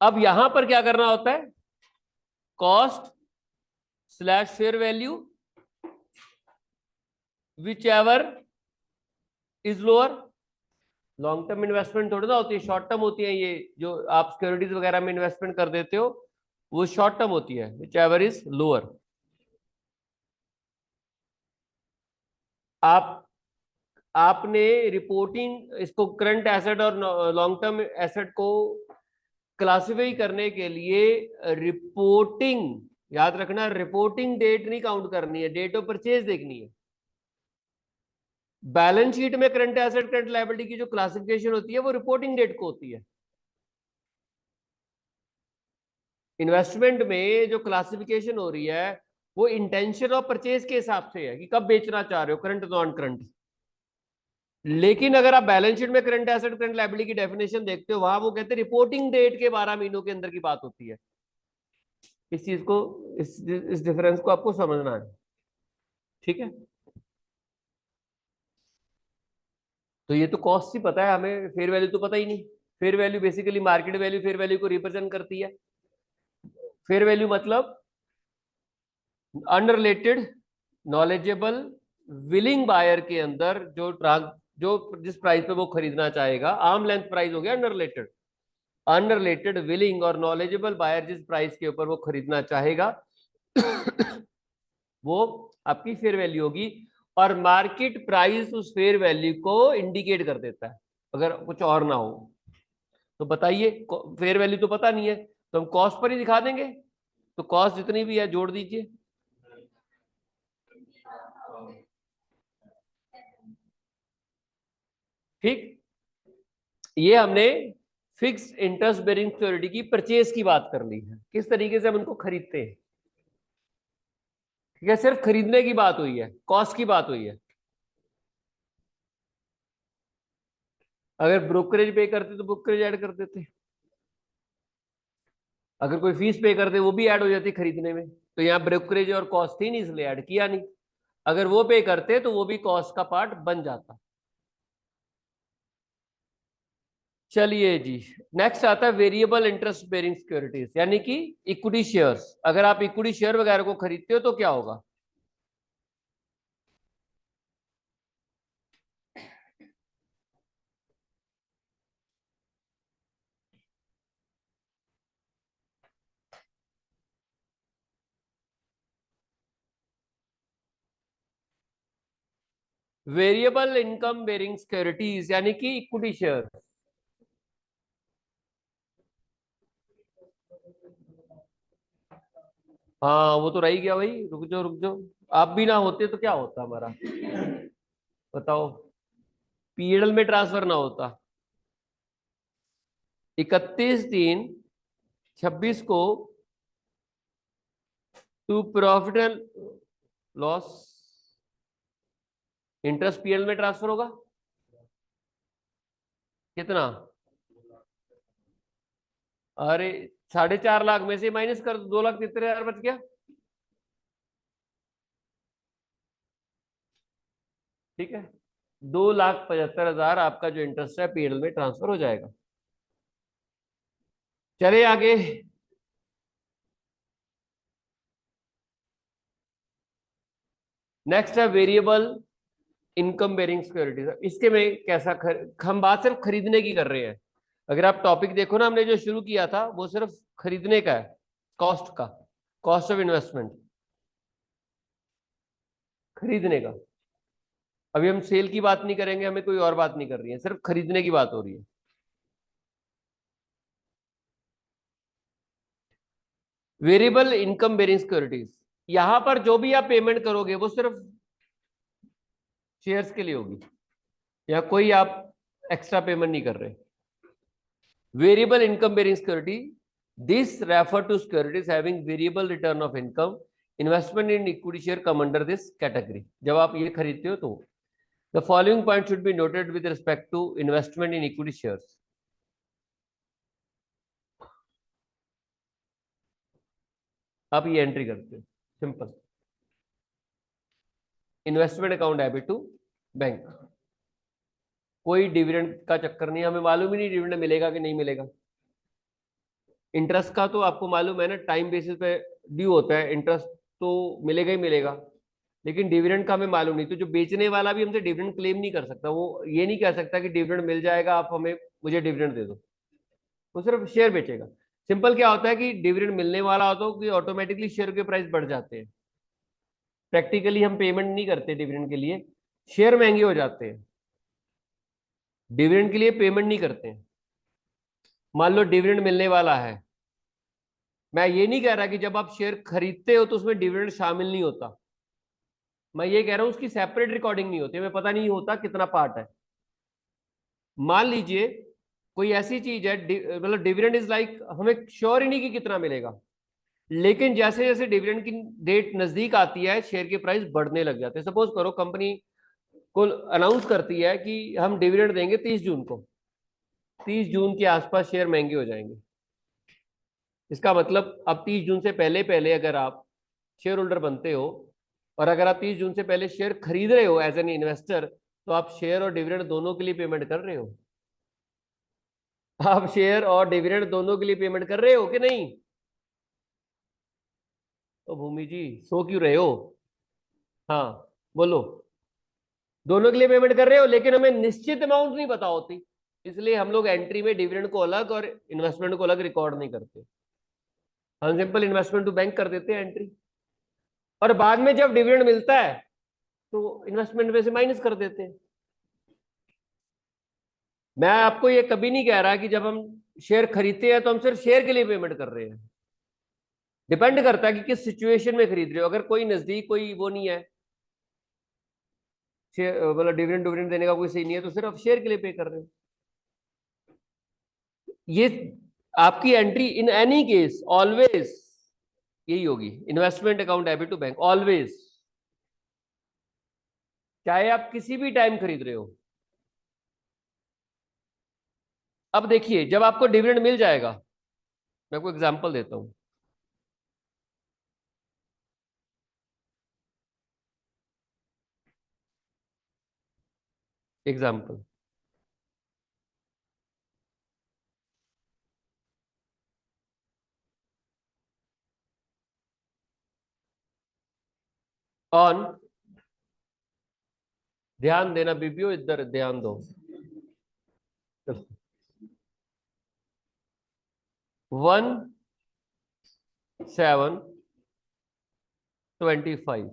अब यहां पर क्या करना होता है? Cost slash fair value which ever is lower. Long term investment थोड़ी ना होती है, शॉर्ट टर्म होती है। ये जो आप सिक्योरिटीज वगैरह में इन्वेस्टमेंट कर देते हो वो शॉर्ट टर्म होती है, विच एवर इज लोअर। आप आपने रिपोर्टिंग इसको करंट एसेट और लॉन्ग टर्म एसेट को क्लासिफाई करने के लिए रिपोर्टिंग, याद रखना, रिपोर्टिंग डेट नहीं काउंट करनी है, डेट ऑफ परचेज देखनी है। बैलेंस शीट में करंट एसेट करंट लायबिलिटी की जो क्लासिफिकेशन होती है वो रिपोर्टिंग डेट को होती है। इन्वेस्टमेंट में जो क्लासिफिकेशन हो रही है वो इंटेंशन ऑफ परचेज के हिसाब से है कि कब बेचना चाह रहे हो, करंट नॉन करंट। लेकिन अगर आप बैलेंस शीट में करंट एसेट करंट लायबिलिटी की डेफिनेशन देखते हो, वहां वो कहते हैं रिपोर्टिंग डेट के 12 महीनों के अंदर की बात होती है। इस चीज को, इस डिफरेंस को आपको समझना है। ठीक है, तो ये तो कॉस्ट ही पता है हमें, फेयर वैल्यू तो पता ही नहीं। Fair value basically market value fair value को रिप्रेजेंट करती है। फेयर वैल्यू मतलब अनरिलेटेड नॉलेजेबल विलिंग बायर के अंदर जो जिस प्राइस पे वो खरीदना चाहेगा, आर्म लेंथ प्राइस हो गया अनरिलेटेड। अनरिलेटेड विलिंग और नॉलेजेबल बायर जिस प्राइस के ऊपर वो खरीदना चाहेगा वो आपकी फेयर वैल्यू होगी, और मार्केट प्राइस उस फेयर वैल्यू को इंडिकेट कर देता है अगर कुछ और ना हो। तो बताइए, फेयर वैल्यू तो पता नहीं है तो हम कॉस्ट पर ही दिखा देंगे, तो कॉस्ट जितनी भी है जोड़ दीजिए। ठीक, ये हमने फिक्स इंटरेस्ट बेरिंग सिक्योरिटी की परचेज की बात कर ली है, किस तरीके से हम उनको खरीदते हैं। ठीक है, सिर्फ खरीदने की बात हुई है, कॉस्ट की बात हुई है। अगर ब्रोकरेज पे करते तो ब्रोकरेज ऐड कर देते, अगर कोई फीस पे करते वो भी ऐड हो जाती खरीदने में, तो यहाँ ब्रोकरेज और कॉस्ट थी नहीं इसलिए ऐड किया नहीं। अगर वो पे करते तो वो भी कॉस्ट का पार्ट बन जाता। चलिए जी, नेक्स्ट आता है वेरिएबल इंटरेस्ट बेरिंग सिक्योरिटीज, यानी कि इक्विटी शेयर्स। अगर आप इक्विटी शेयर वगैरह को खरीदते हो तो क्या होगा। वेरिएबल इनकम बेरिंग सिक्योरिटीज यानी कि इक्विटी शेयर। हाँ वो तो रह ही गया भाई, रुक जाओ रुक जाओ, आप भी ना होते तो क्या होता हमारा, बताओ। पीएल में ट्रांसफर ना होता, 31/3/26 को to profit and loss interest PL में ट्रांसफर होगा कितना। अरे 4.5 लाख में से माइनस कर दो, 2,73,000 बच गया। ठीक है, 2,75,000 आपका जो इंटरेस्ट है पीएल में ट्रांसफर हो जाएगा। चले आगे, नेक्स्ट है वेरिएबल इनकम बेरिंग सिक्योरिटीज। इसके में कैसा हम बात सिर्फ खरीदने की कर रहे हैं। अगर आप टॉपिक देखो ना, हमने जो शुरू किया था वो सिर्फ खरीदने का है, कॉस्ट का, कॉस्ट ऑफ इन्वेस्टमेंट, खरीदने का। अभी हम सेल की बात नहीं करेंगे, हमें कोई और बात नहीं कर रही है, सिर्फ खरीदने की बात हो रही है। वेरिएबल इनकम बेरिंग सिक्योरिटीज, यहां पर जो भी आप पेमेंट करोगे वो सिर्फ शेयर्स के लिए होगी, या कोई आप एक्स्ट्रा पेमेंट नहीं कर रहे। Variable income bearing security, this refer to securities having variable return of income, investment in equity share come under this category. जब आप ये खरीदते हो तो the following point should be noted with respect to investment in equity shares. आप ये एंट्री करते हो, simple. Investment account debit to bank, कोई डिविडेंड का चक्कर नहीं, हमें मालूम ही नहीं डिविडेंड मिलेगा कि नहीं मिलेगा। इंटरेस्ट का तो आपको मालूम है ना, टाइम बेसिस पे ड्यू होता है, इंटरेस्ट तो मिलेगा ही मिलेगा, लेकिन डिविडेंड का हमें मालूम नहीं। तो जो बेचने वाला भी हमसे डिविडेंड क्लेम नहीं कर सकता, वो ये नहीं कह सकता कि डिविडेंड मिल जाएगा आप हमें, मुझे डिविडेंड दे दो। वो सिर्फ शेयर बेचेगा। सिंपल क्या होता है कि डिविडेंड मिलने वाला होता है कि ऑटोमेटिकली शेयर के प्राइस बढ़ जाते हैं। प्रैक्टिकली हम पेमेंट नहीं करते डिविडेंड के लिए, शेयर महंगे हो जाते हैं, डिविडेंड के लिए पेमेंट नहीं करते हैं। मान लो डिविडेंड मिलने वाला है, मैं ये नहीं कह रहा कि जब आप शेयर खरीदते हो तो उसमें डिविडेंड शामिल नहीं होता, मैं ये कह रहा हूं उसकी सेपरेट रिकॉर्डिंग नहीं होती, हमें पता नहीं होता कितना पार्ट है। मान लीजिए कोई ऐसी चीज है, मतलब डिविडेंड इज लाइक, हमें श्योर ही नहीं कि कितना मिलेगा, लेकिन जैसे जैसे डिविडेंड की डेट नजदीक आती है शेयर के प्राइस बढ़ने लग जाते हैं। सपोज करो कंपनी को अनाउंस करती है कि हम डिविडेंड देंगे 30 जून को, 30 जून के आसपास शेयर महंगे हो जाएंगे। इसका मतलब अब 30 जून से पहले पहले अगर आप शेयर होल्डर बनते हो, और अगर आप 30 जून से पहले शेयर खरीद रहे हो एज एन इन्वेस्टर, तो आप शेयर और डिविडेंड दोनों के लिए पेमेंट कर रहे हो। आप शेयर और डिविडेंड दोनों के लिए पेमेंट कर रहे हो कि नहीं। तो भूमि जी सो क्यों रहे हो, हाँ बोलो। दोनों के लिए पेमेंट कर रहे हो, लेकिन हमें निश्चित अमाउंट नहीं पता होती, इसलिए हम लोग एंट्री में डिविडेंड को अलग और इन्वेस्टमेंट को अलग रिकॉर्ड नहीं करते। हम सिंपल इन्वेस्टमेंट टू बैंक कर देते हैं एंट्री, और बाद में जब डिविडेंड मिलता है तो इन्वेस्टमेंट में से माइनस कर देते हैं। मैं आपको ये कभी नहीं कह रहा कि जब हम शेयर खरीदते हैं तो हम सिर्फ शेयर के लिए पेमेंट कर रहे हैं। डिपेंड करता है कि किस सिचुएशन में खरीद रहे हो। अगर कोई नजदीक कोई वो नहीं है, मतलब डिविडेंड डिविडेंड देने का कोई सही नहीं है, तो सिर्फ शेयर के लिए पे कर रहे हो। ये आपकी entry in any case always यही होगी, investment account debit to bank always, चाहे आप किसी भी टाइम खरीद रहे हो। अब देखिए, जब आपको डिविडेंड मिल जाएगा, मैं आपको एग्जांपल देता हूं। एग्जांपल, ऑन, ध्यान देना बीबीओ, इधर ध्यान दो। 1/7/25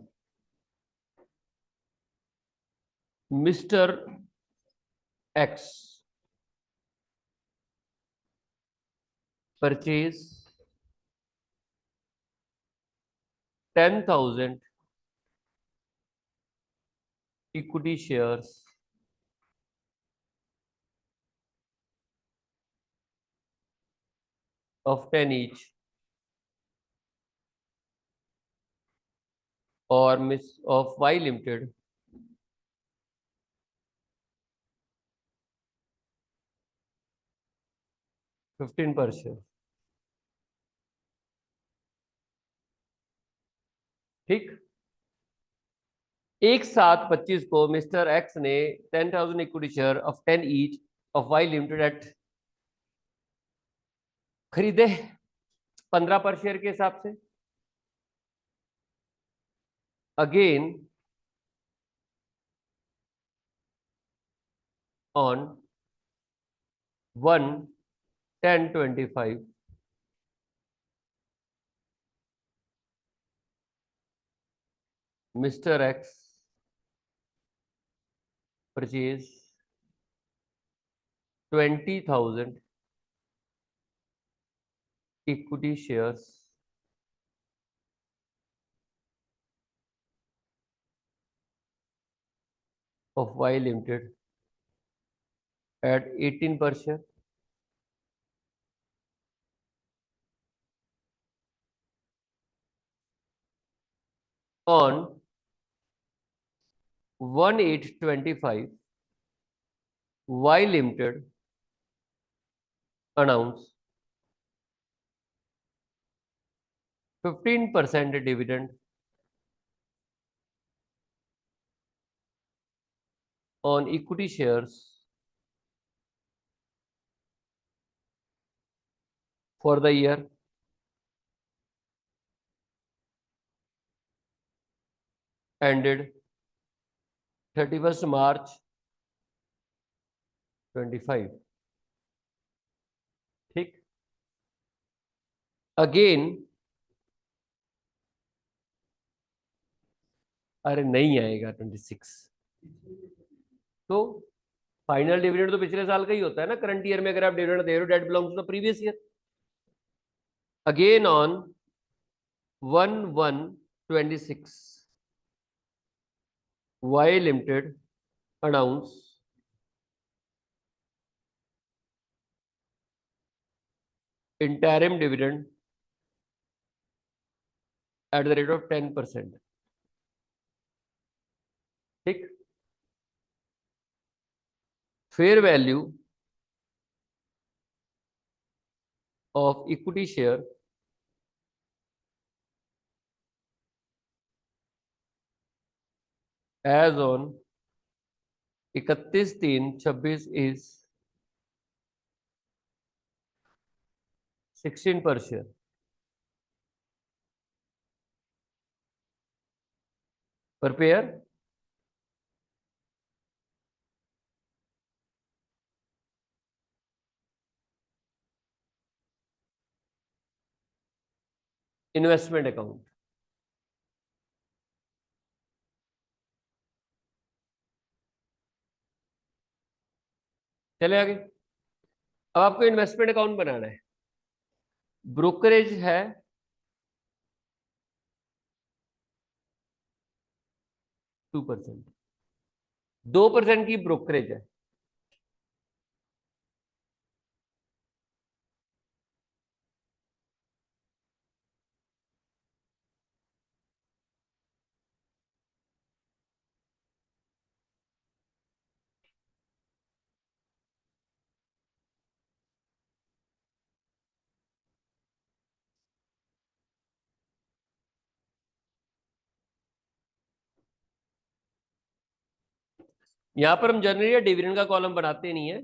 mister X purchase 10,000 equity shares of 10 each or miss of Y Limited $15 per share। ठीक, एक 7/25 को मिस्टर एक्स ने 10,000 equity share of 10 each of Y limited at खरीदे 15 पर शेयर के हिसाब से। Again on 1/10/25 mister X purchase 20,000 equity shares of Y Limited at 18 per share। On 1/8/25 Y Limited announce 15% dividend on equity shares for the year ended 31st March 25। ठीक, अगेन, अरे नहीं आएगा 26, तो फाइनल डिविडेंड तो पिछले साल का ही होता है ना। करंट ईयर में अगर आप डिविडेंड दे रहे हो, that belongs to the previous year. Again on 1/1/26 Y Limited announce interim dividend at the rate of 10%। ठीक, fair value of equity share as on 31/3/26 is 16 per share per pair। इन्वेस्टमेंट अकाउंट। चले आगे। अब आपको इन्वेस्टमेंट अकाउंट बनाना है। ब्रोकरेज है 2%, 2% की ब्रोकरेज है। यहां पर हम जनरली या डिविडेंड का कॉलम बनाते नहीं है,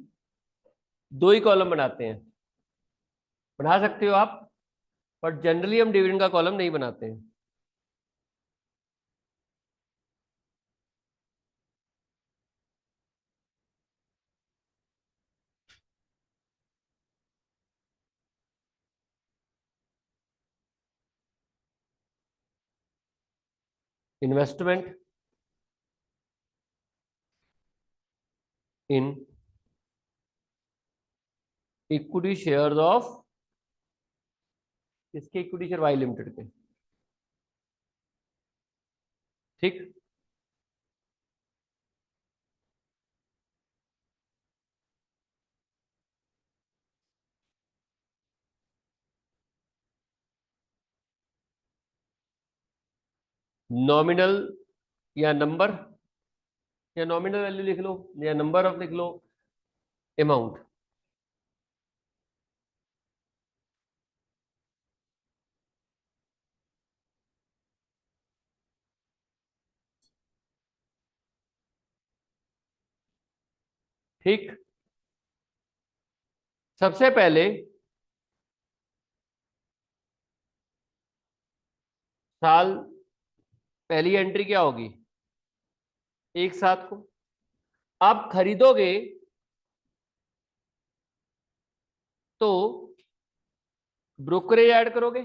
दो ही कॉलम बनाते हैं। बना सकते हो आप, बट जनरली हम डिविडेंड का कॉलम नहीं बनाते हैं। Investment in equity shares of, इसके इक्विटी शेयर वाई लिमिटेड के। ठीक। नॉमिनल या नंबर, या नॉमिनल वैल्यू लिख लो या नंबर ऑफ लिख लो, अमाउंट। ठीक। सबसे पहले साल, पहली एंट्री क्या होगी, एक साथ को। आप खरीदोगे तो ब्रोकरेज ऐड करोगे।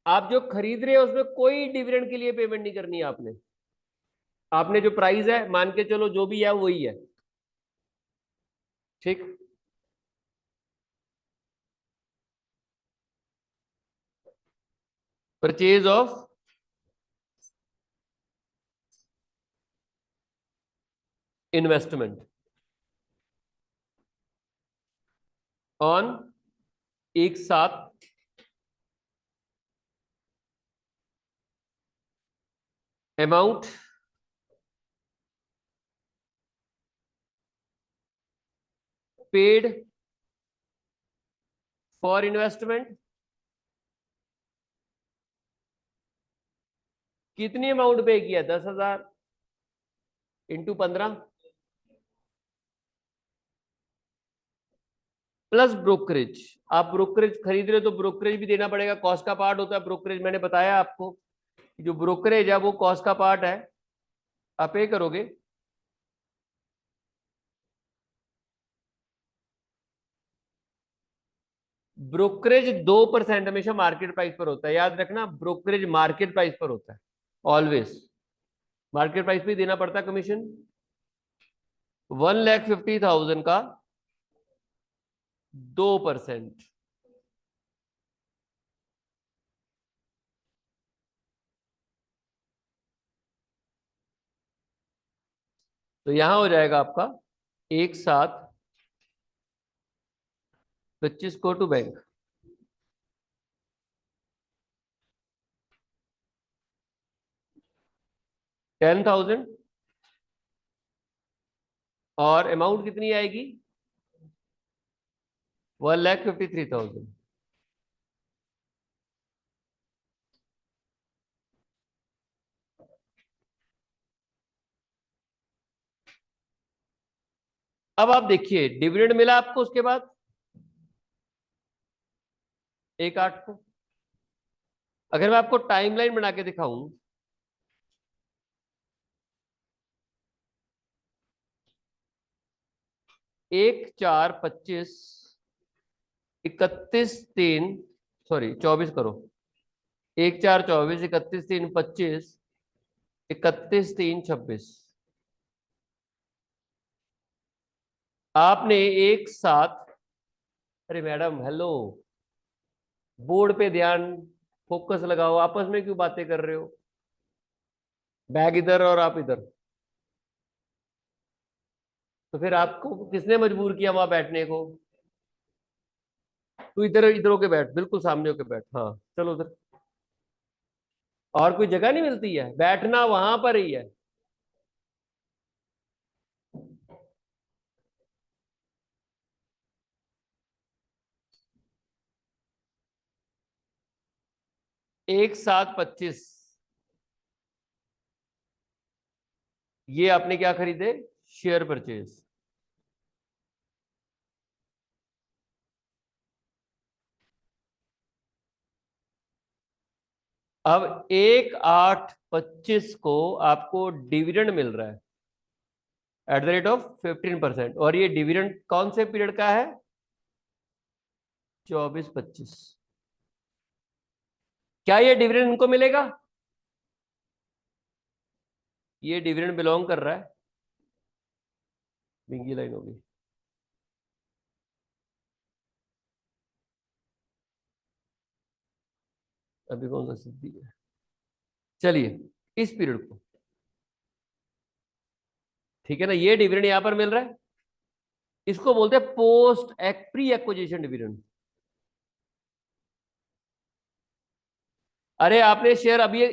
आप जो खरीद रहे हो उसमें कोई डिविडेंड के लिए पेमेंट नहीं करनी है आपने। आपने जो प्राइस है मान के चलो जो भी है वही है। ठीक। परचेज ऑफ इन्वेस्टमेंट ऑन, एक साथ अमाउंट पेड फॉर इन्वेस्टमेंट। कितनी अमाउंट पे किया, 10,000 इंटू 15 प्लस ब्रोकरेज। आप ब्रोकरेज खरीद रहे हो तो ब्रोकरेज भी देना पड़ेगा, कॉस्ट का पार्ट होता है ब्रोकरेज। मैंने बताया आपको जो ब्रोकरेज है वो कॉस्ट का पार्ट है, आप पे करोगे। ब्रोकरेज 2% हमेशा मार्केट प्राइस पर होता है, याद रखना। ब्रोकरेज मार्केट प्राइस पर होता है ऑलवेज। मार्केट प्राइस पे देना पड़ता है कमीशन। 1,50,000 का 2%। तो यहां हो जाएगा आपका एक साथ 25 को टू बैंक, 10,000। और अमाउंट कितनी आएगी, 1,53,000। अब आप देखिए डिविडेंड मिला आपको उसके बाद 1/8 को। अगर मैं आपको टाइमलाइन बना के दिखाऊं, 1/4/25, 31/3, सॉरी 24 करो, 1 4 24, 31 3 25, 31 3 26। आपने एक साथ, अरे मैडम हेलो, बोर्ड पे ध्यान, फोकस लगाओ, आपस में क्यों बातें कर रहे हो? बैग इधर और आप इधर, तो फिर आपको किसने मजबूर किया वहां बैठने को? तू इधर इधर होके बैठ, बिल्कुल सामने होके बैठ, हाँ चलो उधर। और कोई जगह नहीं मिलती है, बैठना वहां पर ही है। एक साथ 25, ये आपने क्या खरीदे? Share purchase. अब 1 8 25 को आपको डिविडेंड मिल रहा है एट द रेट ऑफ 15%, और ये डिविडेंड कौन से पीरियड का है? 24 25। क्या ये डिविडेंड इनको मिलेगा? ये डिविडेंड बिलोंग कर रहा है, बिंगी लाइन होगी। अभी कौन सा सिद्धि है? चलिए, इस पीरियड को, ठीक है ना, ये डिविडेंड यहां पर मिल रहा है, इसको बोलते हैं पोस्ट प्री एक्विजिशन डिविडेंड। अरे आपने शेयर अभी,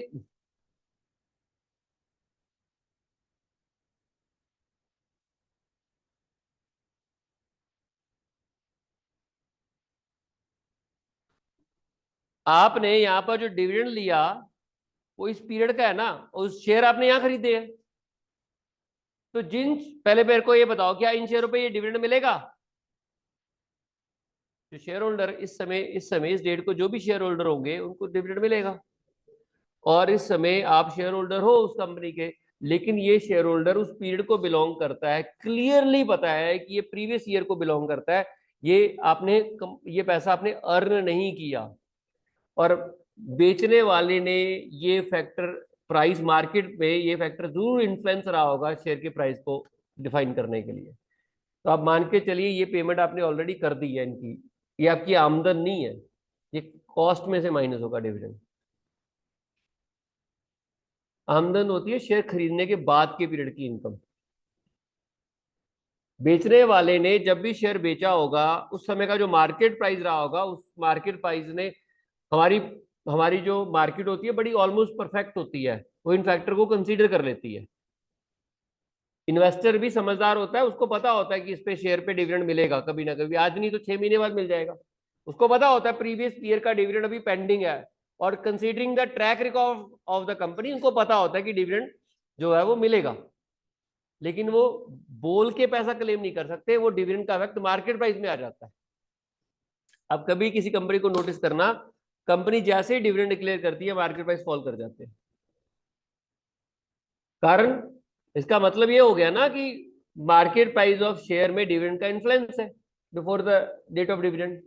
आपने यहां पर जो डिविडेंड लिया वो इस पीरियड का है ना, उस शेयर आपने यहां खरीदे हैं। तो जिन, पहले मेरे को ये बताओ, क्या इन शेयरों पे ये डिविडेंड मिलेगा? जो शेयर होल्डर इस समय इस डेट को जो भी शेयर होल्डर होंगे उनको डिविडेंड मिलेगा। और इस समय आप शेयर होल्डर हो उस कंपनी के, लेकिन ये शेयर होल्डर उस पीरियड को बिलोंग करता है, क्लियरली पता है कि ये प्रीवियस ईयर को बिलोंग करता है। ये पैसा आपने अर्न नहीं किया, और बेचने वाले ने ये फैक्टर, प्राइस मार्केट में ये फैक्टर जरूर इन्फ्लुएंस रहा होगा शेयर के प्राइस को डिफाइन करने के लिए। तो आप मान के चलिए ये पेमेंट आपने ऑलरेडी कर दी है इनकी, ये आपकी आमदन नहीं है, ये कॉस्ट में से माइनस होगा डिविडेंड। आमदन होती है शेयर खरीदने के बाद के पीरियड की इनकम। बेचने वाले ने जब भी शेयर बेचा होगा उस समय का जो मार्केट प्राइस रहा होगा, उस मार्केट प्राइस ने, हमारी हमारी जो मार्केट होती है बड़ी ऑलमोस्ट परफेक्ट होती है, वो इन फैक्टर को कंसीडर कर लेती है। इन्वेस्टर भी समझदार होता है, उसको पता होता है कि इस पे शेयर पे डिविडेंड मिलेगा कभी ना कभी, आज नहीं तो 6 महीने बाद मिल जाएगा। उसको पता होता है प्रीवियस ईयर का डिविडेंड अभी पेंडिंग है, और considering the track record of the company, उनको पता होता है कि डिविडेंड जो है वो मिलेगा। लेकिन वो बोल के पैसा क्लेम नहीं कर सकते, वो डिविडेंड का इफेक्ट मार्केट प्राइस में आ जाता है। अब कभी किसी कंपनी को नोटिस करना, कंपनी जैसे ही डिविडेंड डिक्लेयर करती है मार्केट प्राइस फॉल कर जाते हैं। कारण, इसका मतलब ये हो गया ना कि मार्केट प्राइस ऑफ शेयर में डिविडेंड का इन्फ्लुएंस है before the date of dividend.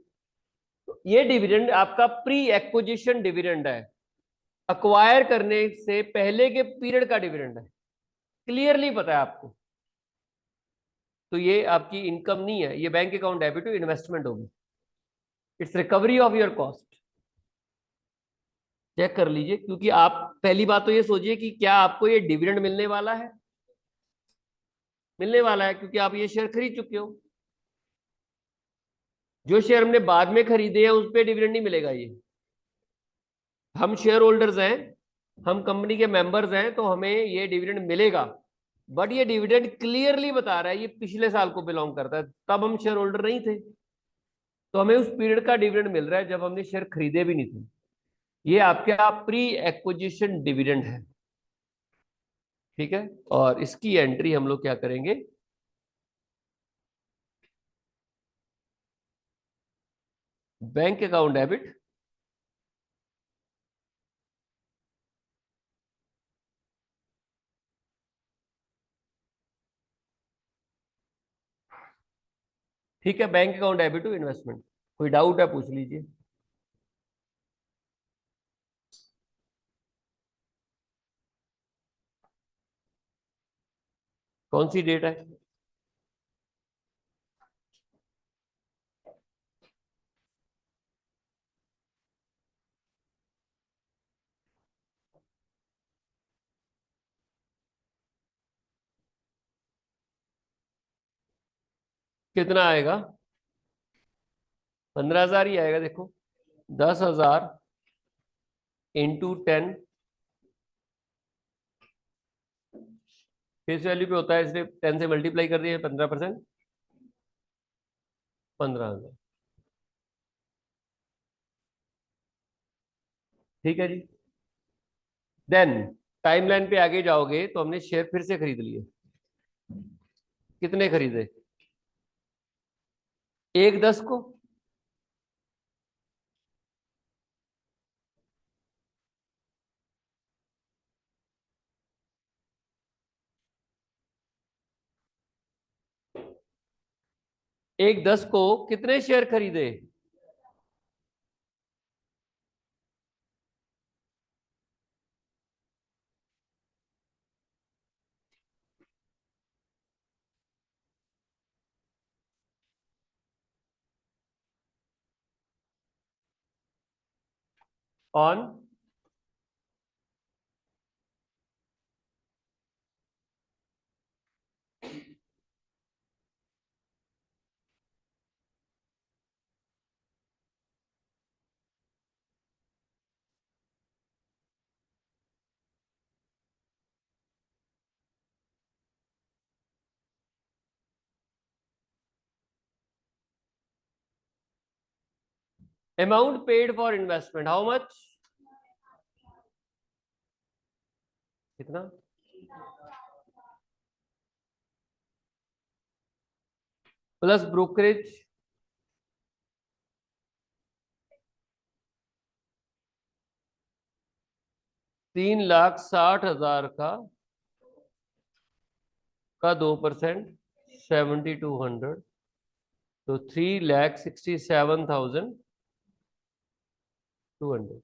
ये डिविडेंड आपका प्री एक्विजिशन डिविडेंड है, अक्वायर करने से पहले के पीरियड का डिविडेंड है, क्लियरली पता है आपको। तो ये आपकी इनकम नहीं है, ये bank account debit to investment होगी, it's recovery of your cost. Check कर लीजिए, क्योंकि आप पहली बात तो ये सोचिए कि क्या आपको ये डिविडेंड मिलने वाला है? मिलने वाला है, क्योंकि आप ये शेयर खरीद चुके हो। जो शेयर हमने बाद में खरीदे हैं उस पर डिविडेंड नहीं मिलेगा। ये हम शेयर होल्डर्स हैं, हम कंपनी के मेंबर्स हैं, तो हमें ये डिविडेंड मिलेगा। बट ये डिविडेंड क्लियरली बता रहा है ये पिछले साल को बिलोंग करता है, तब हम शेयर होल्डर नहीं थे, तो हमें उस पीरियड का डिविडेंड मिल रहा है जब हमने शेयर खरीदे भी नहीं थे। ये आपका प्री एक्विजिशन डिविडेंड है, ठीक है। और इसकी एंट्री हम लोग क्या करेंगे, बैंक अकाउंट डेबिट ठीक है, bank account debit to investment. कोई डाउट है पूछ लीजिए। कौन सी डेट है? कितना आएगा? 15,000 ही आएगा। देखो, 10,000 इंटू 10 फेस वैल्यू पे होता है, इसलिए 10 से मल्टीप्लाई कर दिया 15%। 15,000। ठीक है जी। देन टाइमलाइन पे आगे जाओगे तो हमने शेयर फिर से खरीद लिए। कितने खरीदे? 1/10 को। एक 10 को कितने शेयर खरीदे? On amount paid for investment, how much? कितना? प्लस ब्रोकरेज 3,60,000 का 2%, 7,200, तो 3,67,200।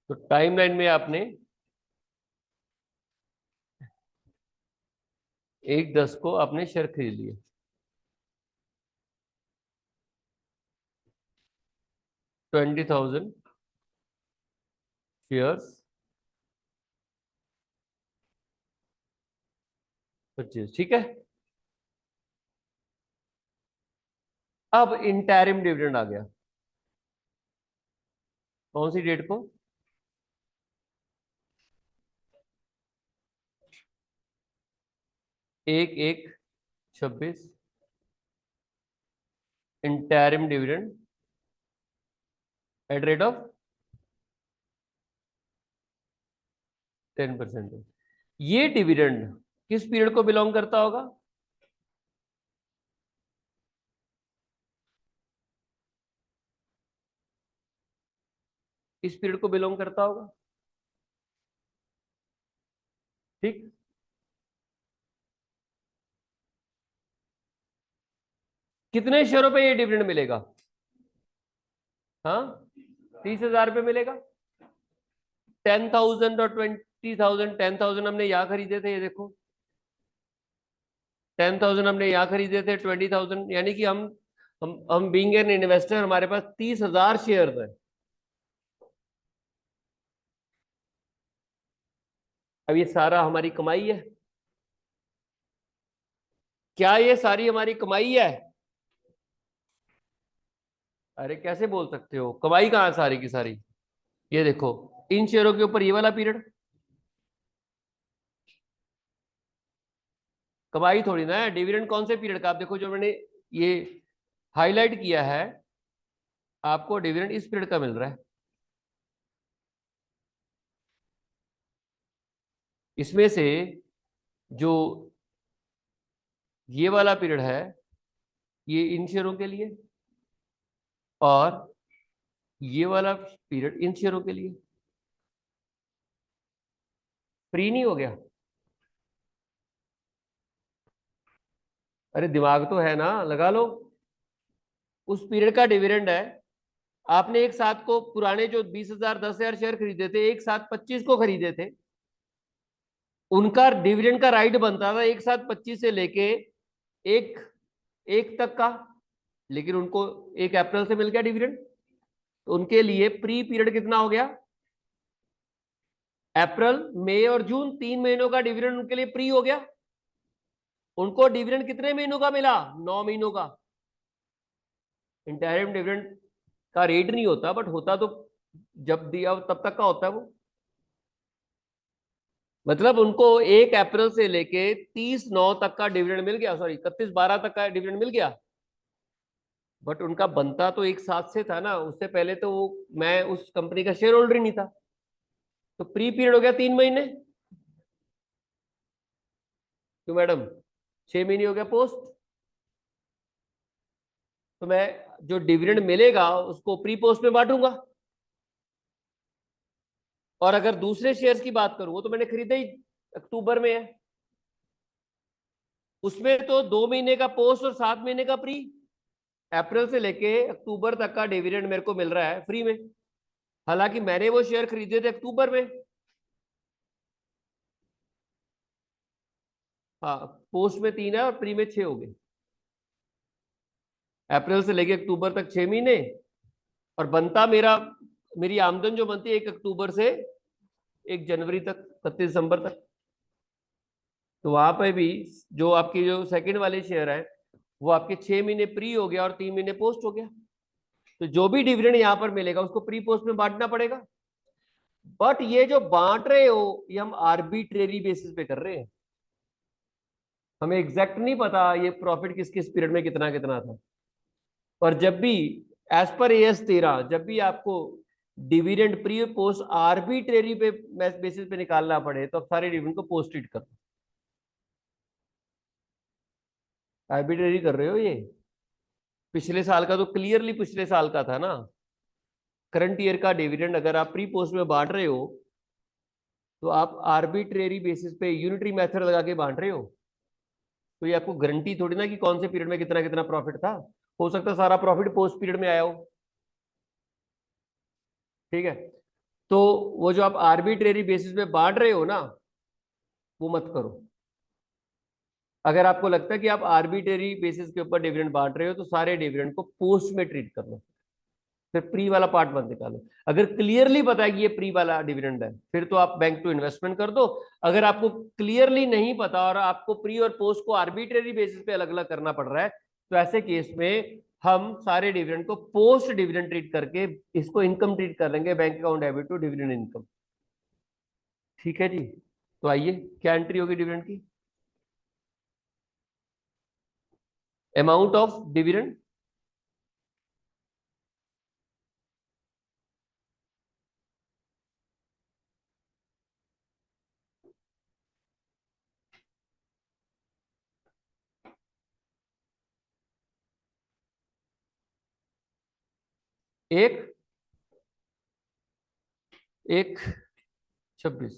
तो टाइमलाइन में आपने 1/10 को आपने शेयर खरीद लिए। 20,000 शेयर्स 25। ठीक है। अब इंटरिम डिविडेंड आ गया। कौन सी डेट को? 1/1/26 interim dividend at rate of 10%। ये डिविडेंड किस पीरियड को बिलोंग करता होगा? इस पीरियड को बिलोंग करता होगा। ठीक। कितने शेयरों पे ये डिविडेंड मिलेगा? हाँ, 30,000 पे मिलेगा। 10,000 और 20,000। 10,000 हमने यहाँ खरीदे थे, ये देखो। 10,000 हमने यहाँ खरीदे थे। 20,000 यानी कि हम बीइंग एन इन्वेस्टर, हमारे पास 30,000 शेयर है। अब ये सारा हमारी कमाई है। क्या ये सारी हमारी कमाई है? अरे कैसे बोल सकते हो? कमाई कहाँ है सारी की सारी? ये देखो, इन शेयरों के ऊपर ये वाला पीरियड कमाई थोड़ी ना है। डिविडेंड कौन से पीरियड का? आप देखो, जो मैंने ये हाईलाइट किया है, आपको डिविडेंड इस पीरियड का मिल रहा है। इसमें से जो ये वाला पीरियड है, ये इन शेयरों के लिए, और ये वाला पीरियड इन शेयरों के लिए। फ्री नहीं हो गया? अरे दिमाग तो है ना, लगा लो। उस पीरियड का डिविडेंड है। आपने एक साथ को पुराने जो 20,000 10,000 शेयर खरीदे थे, एक साथ 25 को खरीदे थे, उनका डिविडेंड का राइट बनता था एक साथ 25 से लेके एक एक तक का, लेकिन उनको 1 अप्रैल से मिल गया डिविडेंड, तो उनके लिए प्री पीरियड कितना हो गया? अप्रैल, मई और जून 3 महीनों का डिविडेंड उनके लिए प्री हो गया। उनको डिविडेंड कितने महीनों का मिला? 9 महीनों का। इंटरिम डिविडेंड का रेट नहीं होता, बट होता तो जब दिया तब तक का होता है वो। मतलब उनको 1 अप्रैल से लेके 30/9 तक का डिविडेंड मिल गया, सॉरी 31/12 तक का डिविडेंड मिल गया, बट उनका बनता तो एक साथ से था ना। उससे पहले तो वो, मैं उस कंपनी का शेयर होल्डर ही नहीं था, तो प्री पीरियड हो गया 3 महीने। तो मैडम 6 महीने हो गया पोस्ट। तो मैं जो डिविडेंड मिलेगा उसको प्री पोस्ट में बांटूंगा। और अगर दूसरे शेयर्स की बात करूं, तो मैंने खरीदा ही अक्टूबर में है, उसमें तो 2 महीने का पोस्ट और 7 महीने का प्री। अप्रैल से लेके अक्टूबर तक का डिविडेंड मेरे को मिल रहा है फ्री में, हालांकि मैंने वो शेयर खरीदे थे अक्टूबर में। हाँ, पोस्ट में 3 है और प्री में 6 हो गए। अप्रैल से लेके अक्टूबर तक 6 महीने, और बनता मेरा, मेरी आमदन जो बनती है 1 अक्टूबर से 1 जनवरी तक, 31 दिसंबर तक। तो वहां पे भी जो आपकी जो सेकंड वाले शेयर है, वो आपके 6 महीने प्री हो गया और 3 महीने पोस्ट हो गया। तो जो भी डिविडेंड यहाँ पर मिलेगा उसको प्री पोस्ट में बांटना पड़ेगा। बट ये जो बांट रहे हो, ये हम आर्बिट्रेरी बेसिस पे कर रहे हैं। हमें एग्जैक्ट नहीं पता ये प्रॉफिट किस किस पीरियड में कितना कितना था। और जब भी एज पर AS 13, जब भी आपको डिविडेंड प्री और पोस्ट आर्बिट्रेरी पे बेसिस पे निकालना पड़े, तो आप सारे डिविडेंड को पोस्ट इट करो। आर्बिट्रेरी कर रहे हो ये। पिछले साल का तो क्लियरली पिछले साल का था ना। करंट ईयर का डिविडेंड अगर आप प्री पोस्ट में बांट रहे हो, तो आप आर्बिट्रेरी बेसिस पे यूनिटरी मेथड लगा के बांट रहे हो। तो ये आपको गारंटी थोड़ी ना कि कौन से पीरियड में कितना कितना प्रॉफिट था। हो सकता है सारा प्रॉफिट पोस्ट पीरियड में आया हो। ठीक है, तो वो जो आप आर्बिट्रेरी बेसिस पे बांट रहे हो ना, वो मत करो। अगर आपको लगता है कि आप आर्बिट्रेरी बेसिस के ऊपर डिविडेंड बांट रहे हो, तो सारे डिविडेंड को पोस्ट में ट्रीट कर लो, फिर प्री वाला पार्ट मत निकालो। अगर क्लियरली पता है कि ये प्री वाला डिविडेंड है, फिर तो आप बैंक टू इन्वेस्टमेंट कर दो। अगर आपको क्लियरली नहीं पता और आपको प्री और पोस्ट को आर्बिट्रेरी बेसिस पे अलग अलग करना पड़ रहा है, तो ऐसे केस में हम सारे डिविडेंड को पोस्ट डिविडेंड ट्रीट करके इसको इनकम ट्रीट कर लेंगे, bank account debit to dividend income. ठीक है जी। तो आइए, क्या एंट्री होगी डिविडेंड की? अमाउंट ऑफ डिविडेंड, एक 1/26,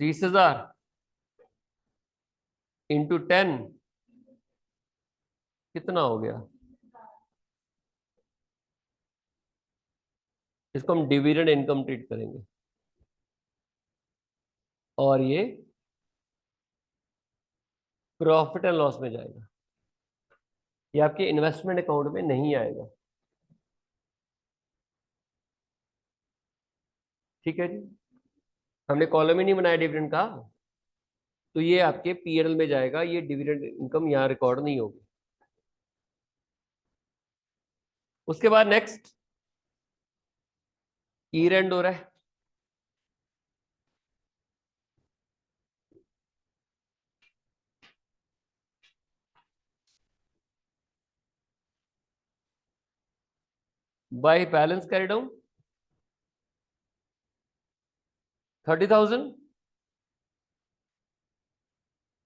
30,000 इंटू 10 कितना हो गया? इसको हम डिविडेंड इनकम ट्रीट करेंगे, और ये प्रॉफिट एंड लॉस में जाएगा, ये आपके इन्वेस्टमेंट अकाउंट में नहीं आएगा। ठीक है जी, हमने कॉलम ही नहीं बनाया डिविडेंड का, तो ये आपके पीएनएल में जाएगा, ये डिविडेंड इनकम यहाँ रिकॉर्ड नहीं होगी। उसके बाद नेक्स्ट ईयर एंड हो रहा है। By balance carry down 30,000,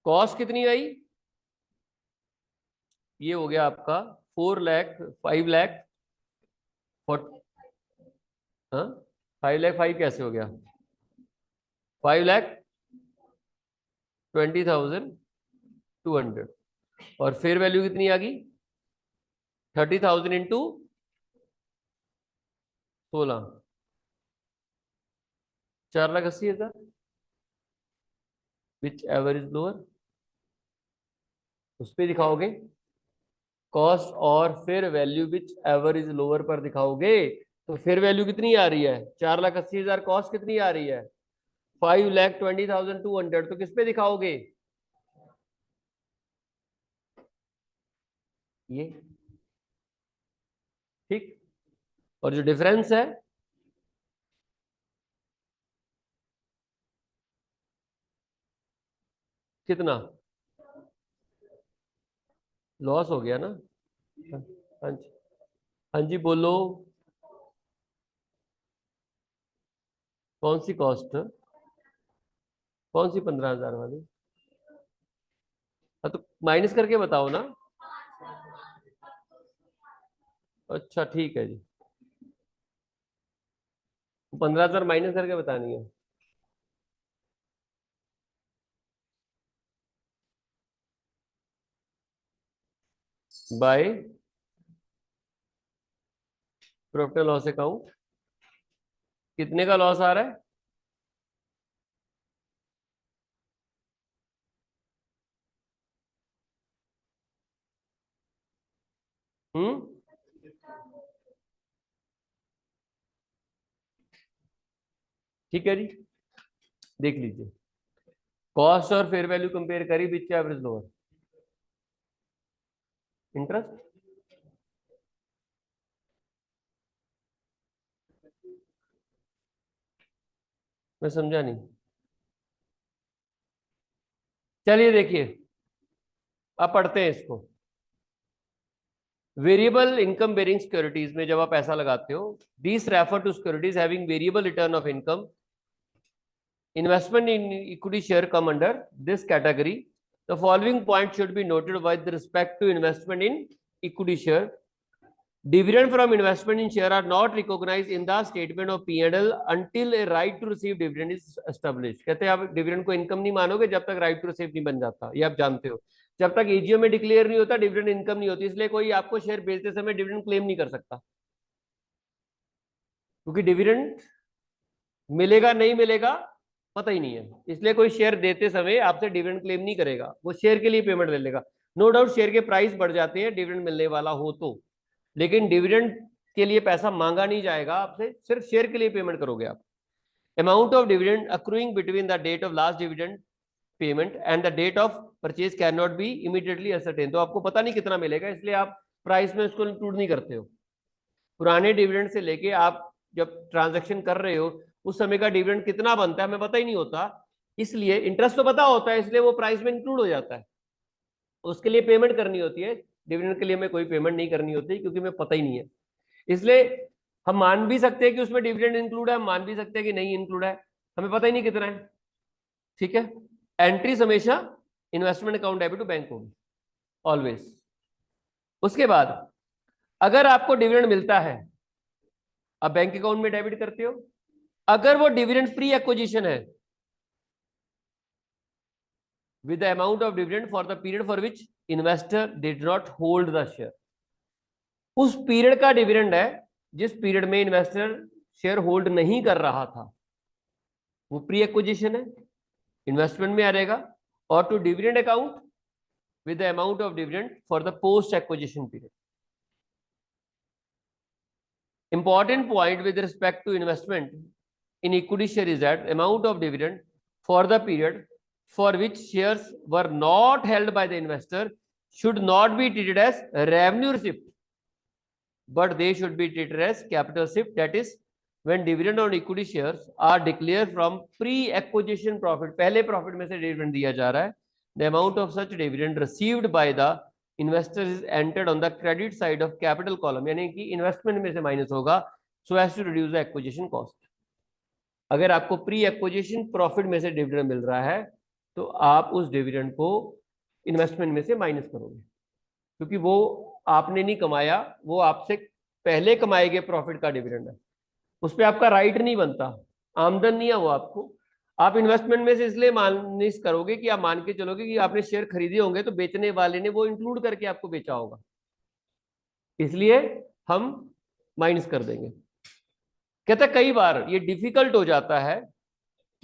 cost कितनी आई? ये हो गया आपका 4 लाख 5 लाख, हाँ 5 लाख 5 कैसे हो गया? 5,20,200। और फेयर वैल्यू कितनी आ गई 30,000 into 16, 4,80,000, which ever is lower. उस पर दिखाओगे कॉस्ट और fair value which ever is lower पर दिखाओगे। तो फेयर वैल्यू कितनी आ रही है 4,80,000, कॉस्ट कितनी आ रही है 5,20,200, तो किस पे दिखाओगे ये, ठीक। और जो डिफरेंस है कितना, लॉस हो गया ना। हाँ जी, हाँ जी बोलो, कौन सी कॉस्ट, कौन सी 15,000 वाली। हाँ तो माइनस करके बताओ ना। अच्छा ठीक है जी, 15,000 माइनस करके बतानी है। By profit and loss account, कितने का लॉस आ रहा है, हम्म, ठीक है जी। देख लीजिए, कॉस्ट और फेयर वैल्यू कंपेयर करी, विच एवरेज लोअर, इंटरेस्ट। मैं समझा नहीं, चलिए देखिए अब पढ़ते हैं इसको। वेरिएबल इनकम बेरिंग सिक्योरिटीज में जब आप पैसा लगाते हो, this refer to securities having variable return of income, investment in equity share come under this category. The following point should be noted with respect to investment in equity share. Dividend from investment in share are not recognized in the statement of P&L until a right to receive dividend is established. कहते हैं आप डिविडेंड को इनकम नहीं मानोगे जब तक राइट टू रिसीव नहीं बन जाता, ये आप जानते हो। जब तक एजीओ में डिक्लेयर नहीं होता डिविडेंड इनकम नहीं होती, इसलिए कोई आपको शेयर बेचते समय डिविडेंड क्लेम नहीं कर सकता, क्योंकि डिविडेंड मिलेगा नहीं मिलेगा पता ही नहीं है। इसलिए कोई शेयर देते समय आपसे डिविडेंड क्लेम नहीं करेगा, वो शेयर के लिए पेमेंट ले लेगा। नो डाउट शेयर के प्राइस बढ़ जाते हैं डिविडेंड मिलने वाला हो तो, लेकिन डिविडेंड के लिए पैसा मांगा नहीं जाएगा आपसे, सिर्फ शेयर के लिए पेमेंट करोगे आप। Amount of dividend accruing between the date of last dividend payment and the date of purchase can not be immediately ascertain. तो आपको पता नहीं कितना मिलेगा, इसलिए आप प्राइस में उसको इंक्लूड नहीं करते हो। पुराने डिविडेंड से लेके आप जब ट्रांजेक्शन कर रहे हो उस समय का डिविडेंड कितना बनता है हमें पता ही नहीं होता, इसलिए इंटरेस्ट तो पता होता है, इसलिए वो प्राइस में इंक्लूड हो जाता है। उसके लिए पेमेंट करनी होती है, डिविडेंड के लिए हमें कोई पेमेंट नहीं करनी होती क्योंकि हमें पता ही नहीं है। इसलिए हम मान भी सकते हैं कि उसमें डिविडेंड इंक्लूड है, हम मान भी सकते हैं कि नहीं इंक्लूड है, हमें पता ही नहीं कितना है, ठीक है। एंट्रीज हमेशा investment account debit to bank होगी ऑलवेज। उसके बाद अगर आपको डिविडेंड मिलता है, आप बैंक अकाउंट में डेबिट करते हो। अगर वो डिविडेंड प्री एक्विजिशन है, with the amount of dividend for the period for which investor did not hold the share, उस पीरियड का डिविडेंड है जिस पीरियड में इन्वेस्टर शेयर होल्ड नहीं कर रहा था, वो प्री एक्विजिशन है, इन्वेस्टमेंट में आ जाएगा। और to dividend account with the amount of dividend for the post acquisition period. Important point with respect to investment in equity share is that amount of dividend for the period for which shares were not held by the investor should not be treated as revenue receipt, but they should be treated as capital receipt. That is, when dividend on equity shares are declared from pre-acquisition profit, पहले profit में से dividend दिया जा रहा है, the amount of such dividend received by the investor is entered on the credit side of capital column, यानी कि इन्वेस्टमेंट में से माइनस होगा, so as to reduce the acquisition cost. अगर आपको प्री एक्विजिशन प्रॉफिट में से डिविडेंड मिल रहा है तो आप उस डिविडेंड को इन्वेस्टमेंट में से माइनस करोगे, क्योंकि वो आपने नहीं कमाया, वो आपसे पहले कमाए गए प्रॉफिट का डिविडेंड है, उस पर आपका राइट नहीं बनता, आमदन नहीं है वो आपको, आप इन्वेस्टमेंट में से इसलिए माइनस करोगे कि आप मान के चलोगे कि आपने शेयर खरीदे होंगे तो बेचने वाले ने वो इंक्लूड करके आपको बेचा होगा, इसलिए हम माइनस कर देंगे। कहता है कई बार ये डिफिकल्ट हो जाता है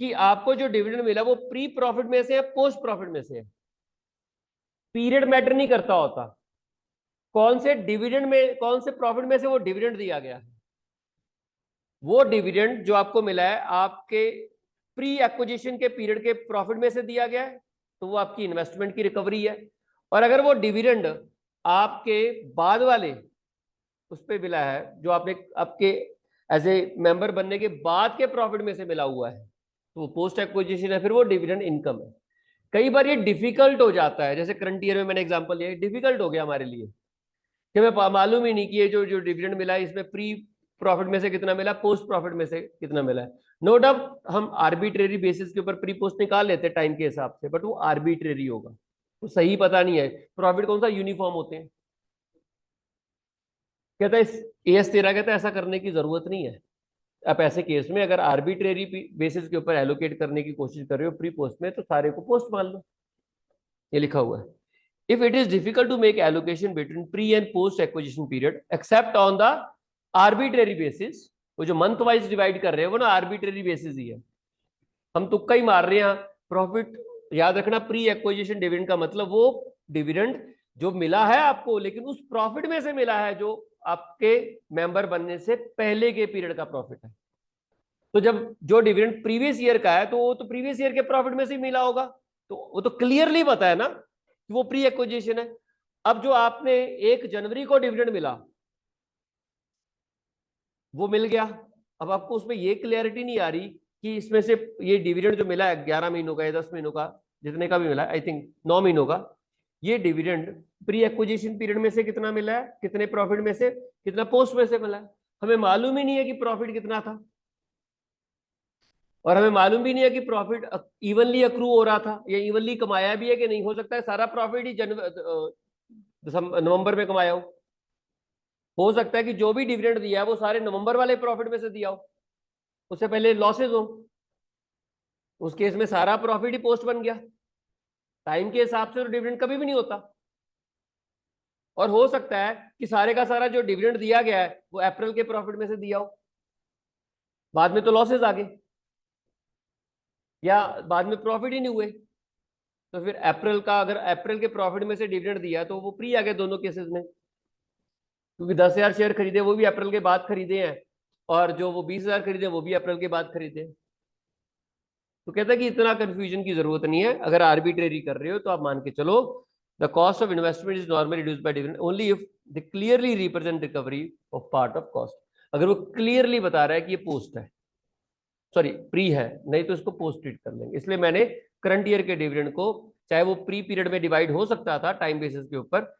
कि आपको जो डिविडेंड मिला वो प्री प्रॉफिट में से है पोस्ट प्रॉफिट में से है। पीरियड मैटर नहीं करता होता, कौन से डिविडेंड में कौन से प्रॉफिट में से वो डिविडेंड दिया गया है। वो डिविडेंड जो आपको मिला है आपके प्री एक्विजिशन के पीरियड के प्रॉफिट में से दिया गया है, तो वो आपकी इन्वेस्टमेंट की रिकवरी है। और अगर वो डिविडेंड आपके बाद वाले उस पर मिला है, जो आपने आपके एज ए मेंबर बनने के बाद के प्रॉफिट में से मिला हुआ है, तो वो पोस्ट एक्विजिशन है, फिर वो डिविडेंड इनकम है। कई बार ये डिफिकल्ट हो जाता है, जैसे करंट ईयर में मैंने एग्जांपल लिया, डिफिकल्ट हो गया हमारे लिए कि हमें मालूम ही नहीं कि ये जो जो डिविडेंड मिला है इसमें प्री प्रॉफिट में से कितना मिला, पोस्ट प्रॉफिट में से कितना मिला है। नो डाउट हम आर्बिट्रेरी बेसिस के ऊपर प्री पोस्ट निकाल लेते हैं टाइम के हिसाब से, बट वो आर्बिट्रेरी होगा, तो सही पता नहीं है प्रॉफिट कौन सा यूनिफॉर्म होते हैं। कहता है इस AS13 कहता है ऐसा करने की जरूरत नहीं है। आप ऐसे केस में अगर आर्बिट्रेरी बेसिस के ऊपर एलोकेट करने की कोशिश कर रहे हो प्री पोस्ट में, तो सारे को पोस्ट मान लो, ये लिखा हुआ है। If it is difficult to make allocation between pre and post acquisition period except on the arbitrary basis, वो जो मंथ वाइज डिवाइड कर रहे हैं वो ना आर्बिट्रेरी बेसिस ही है, हम तुक्का ही मार रहे हैं। प्रॉफिट याद रखना, प्री एक्विजिशन डिविडेंड का मतलब वो डिविडेंड जो मिला है आपको, लेकिन उस प्रॉफिट में से मिला है जो आपके मेंबर बनने से पहले के पीरियड का प्रॉफिट है। तो जब जो डिविडेंड प्रीवियस ईयर का है तो वो तो प्रीवियस ईयर के प्रॉफिट में से ही मिला होगा, तो वो तो क्लियरली पता है ना कि वो प्री एक्विजिशन है। अब जो आपने 1 जनवरी को डिविडेंड मिला वो मिल गया, अब आपको उसमें ये क्लियरिटी नहीं आ रही कि इसमें से ये डिविडेंड जो मिला है 11 महीनों का या 10 महीनों का, जितने का भी मिला है, आई थिंक 9 महीनों का, ये डिविडेंड प्री एक्विजिशन पीरियड में से कितना मिला है, कितने प्रॉफिट में से, कितना पोस्ट में से मिला है। हमें मालूम ही नहीं है कि प्रॉफिट कितना था, और हमें मालूम भी नहीं है कि प्रॉफिट इवनली अक्रू हो रहा था या इवनली कमाया भी है कि नहीं। हो सकता है सारा प्रॉफिट ही नवंबर में कमाया हो सकता है कि जो भी डिविडेंड दिया है वो सारे नवंबर वाले प्रॉफिट में से दिया हो, उससे पहले लॉसेज हो, उस केस में सारा प्रॉफिट ही पोस्ट बन गया। टाइम के हिसाब से तो डिविडेंड कभी भी नहीं होता। और हो सकता है कि सारे का सारा जो डिविडेंड दिया गया है वो अप्रैल के प्रॉफिट में से दिया हो, बाद में तो लॉसेज आ गए या बाद में प्रॉफिट ही नहीं हुए, तो फिर अप्रैल का अगर अप्रैल के प्रॉफिट में से डिविडेंड दिया तो वो प्री आ गए दोनों केसेस में, क्योंकि 10,000 शेयर खरीदे वो भी अप्रैल के बाद खरीदे हैं, और जो वो 20,000 खरीदे वो भी अप्रैल के बाद खरीदे। तो कहता है कि इतना कंफ्यूजन की जरूरत नहीं है, अगर आर्बिट्रेरी कर रहे हो तो आप मान के चलो the cost of investment is normally reduced by dividend only if they clearly represent recovery of part of cost. अगर वो क्लियरली बता रहा है कि ये पोस्ट है, सॉरी प्री है, नहीं तो इसको पोस्ट ट्रीट कर लेंगे। इसलिए मैंने करंट ईयर के डिविडेंड को, चाहे वो प्री पीरियड में डिवाइड हो सकता था टाइम बेसिस के ऊपर,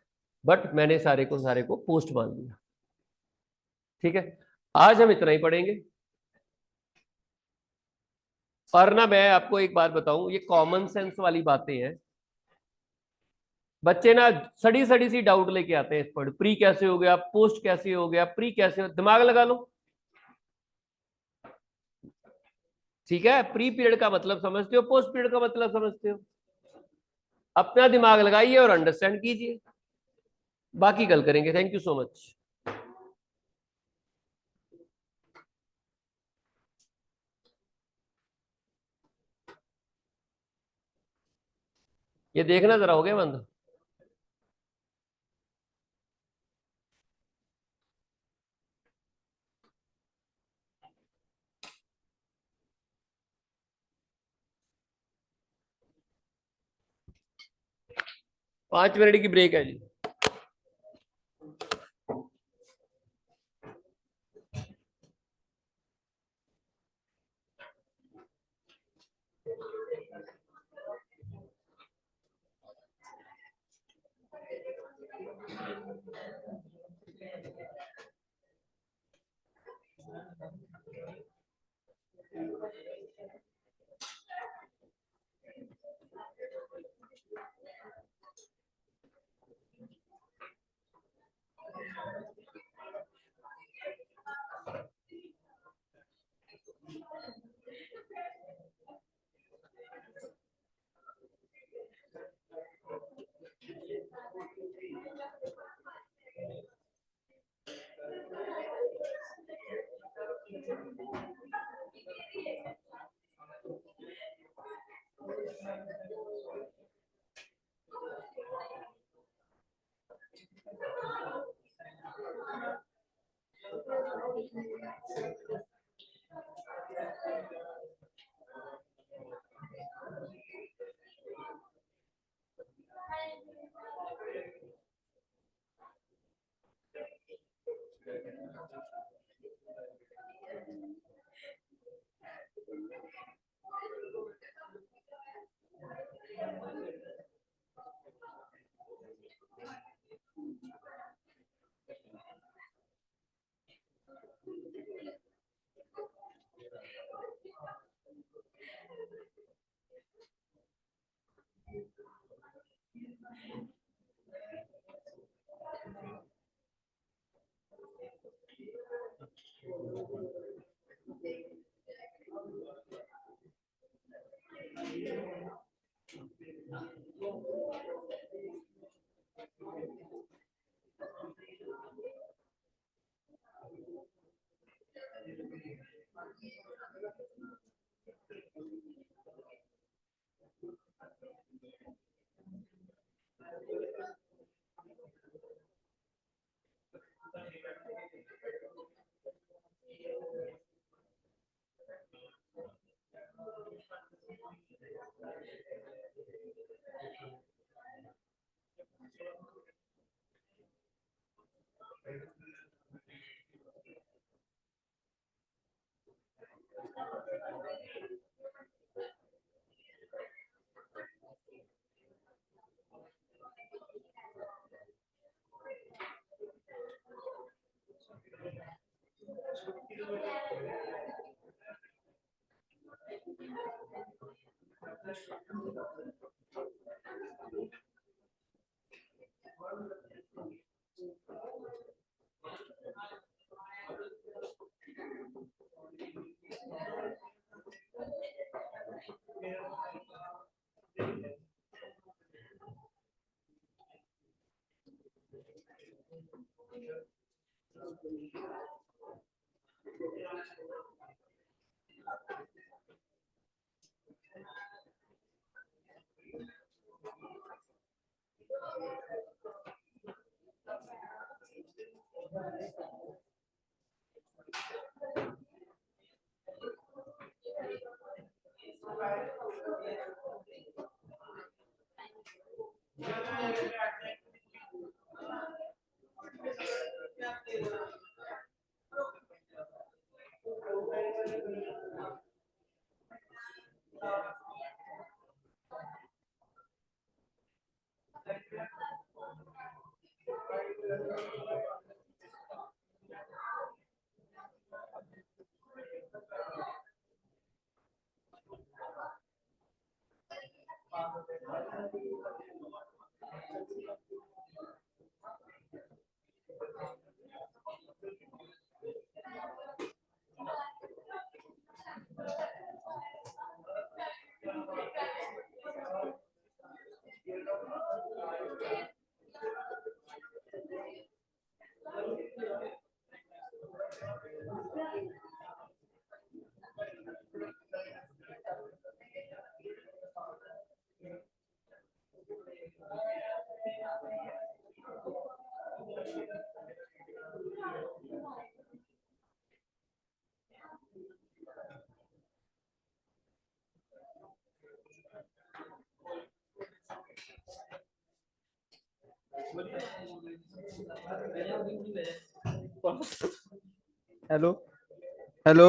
बट मैंने सारे को पोस्ट मान लिया। ठीक है, आज हम इतना ही पढ़ेंगे। और ना मैं आपको एक बात बताऊं, ये कॉमन सेंस वाली बातें हैं। बच्चे ना सड़ी सड़ी सी डाउट लेके आते हैं इस पर, प्री कैसे हो गया, पोस्ट कैसे हो गया, प्री कैसे हो, दिमाग लगा लो। ठीक है, प्री पीरियड का मतलब समझते हो, पोस्ट पीरियड का मतलब समझते हो, अपना दिमाग लगाइए और अंडरस्टैंड कीजिए। बाकी कल करेंगे। Thank you so much. ये देखना जरा, हो गया बंद? 5 मिनट की ब्रेक है जी। Hello hello.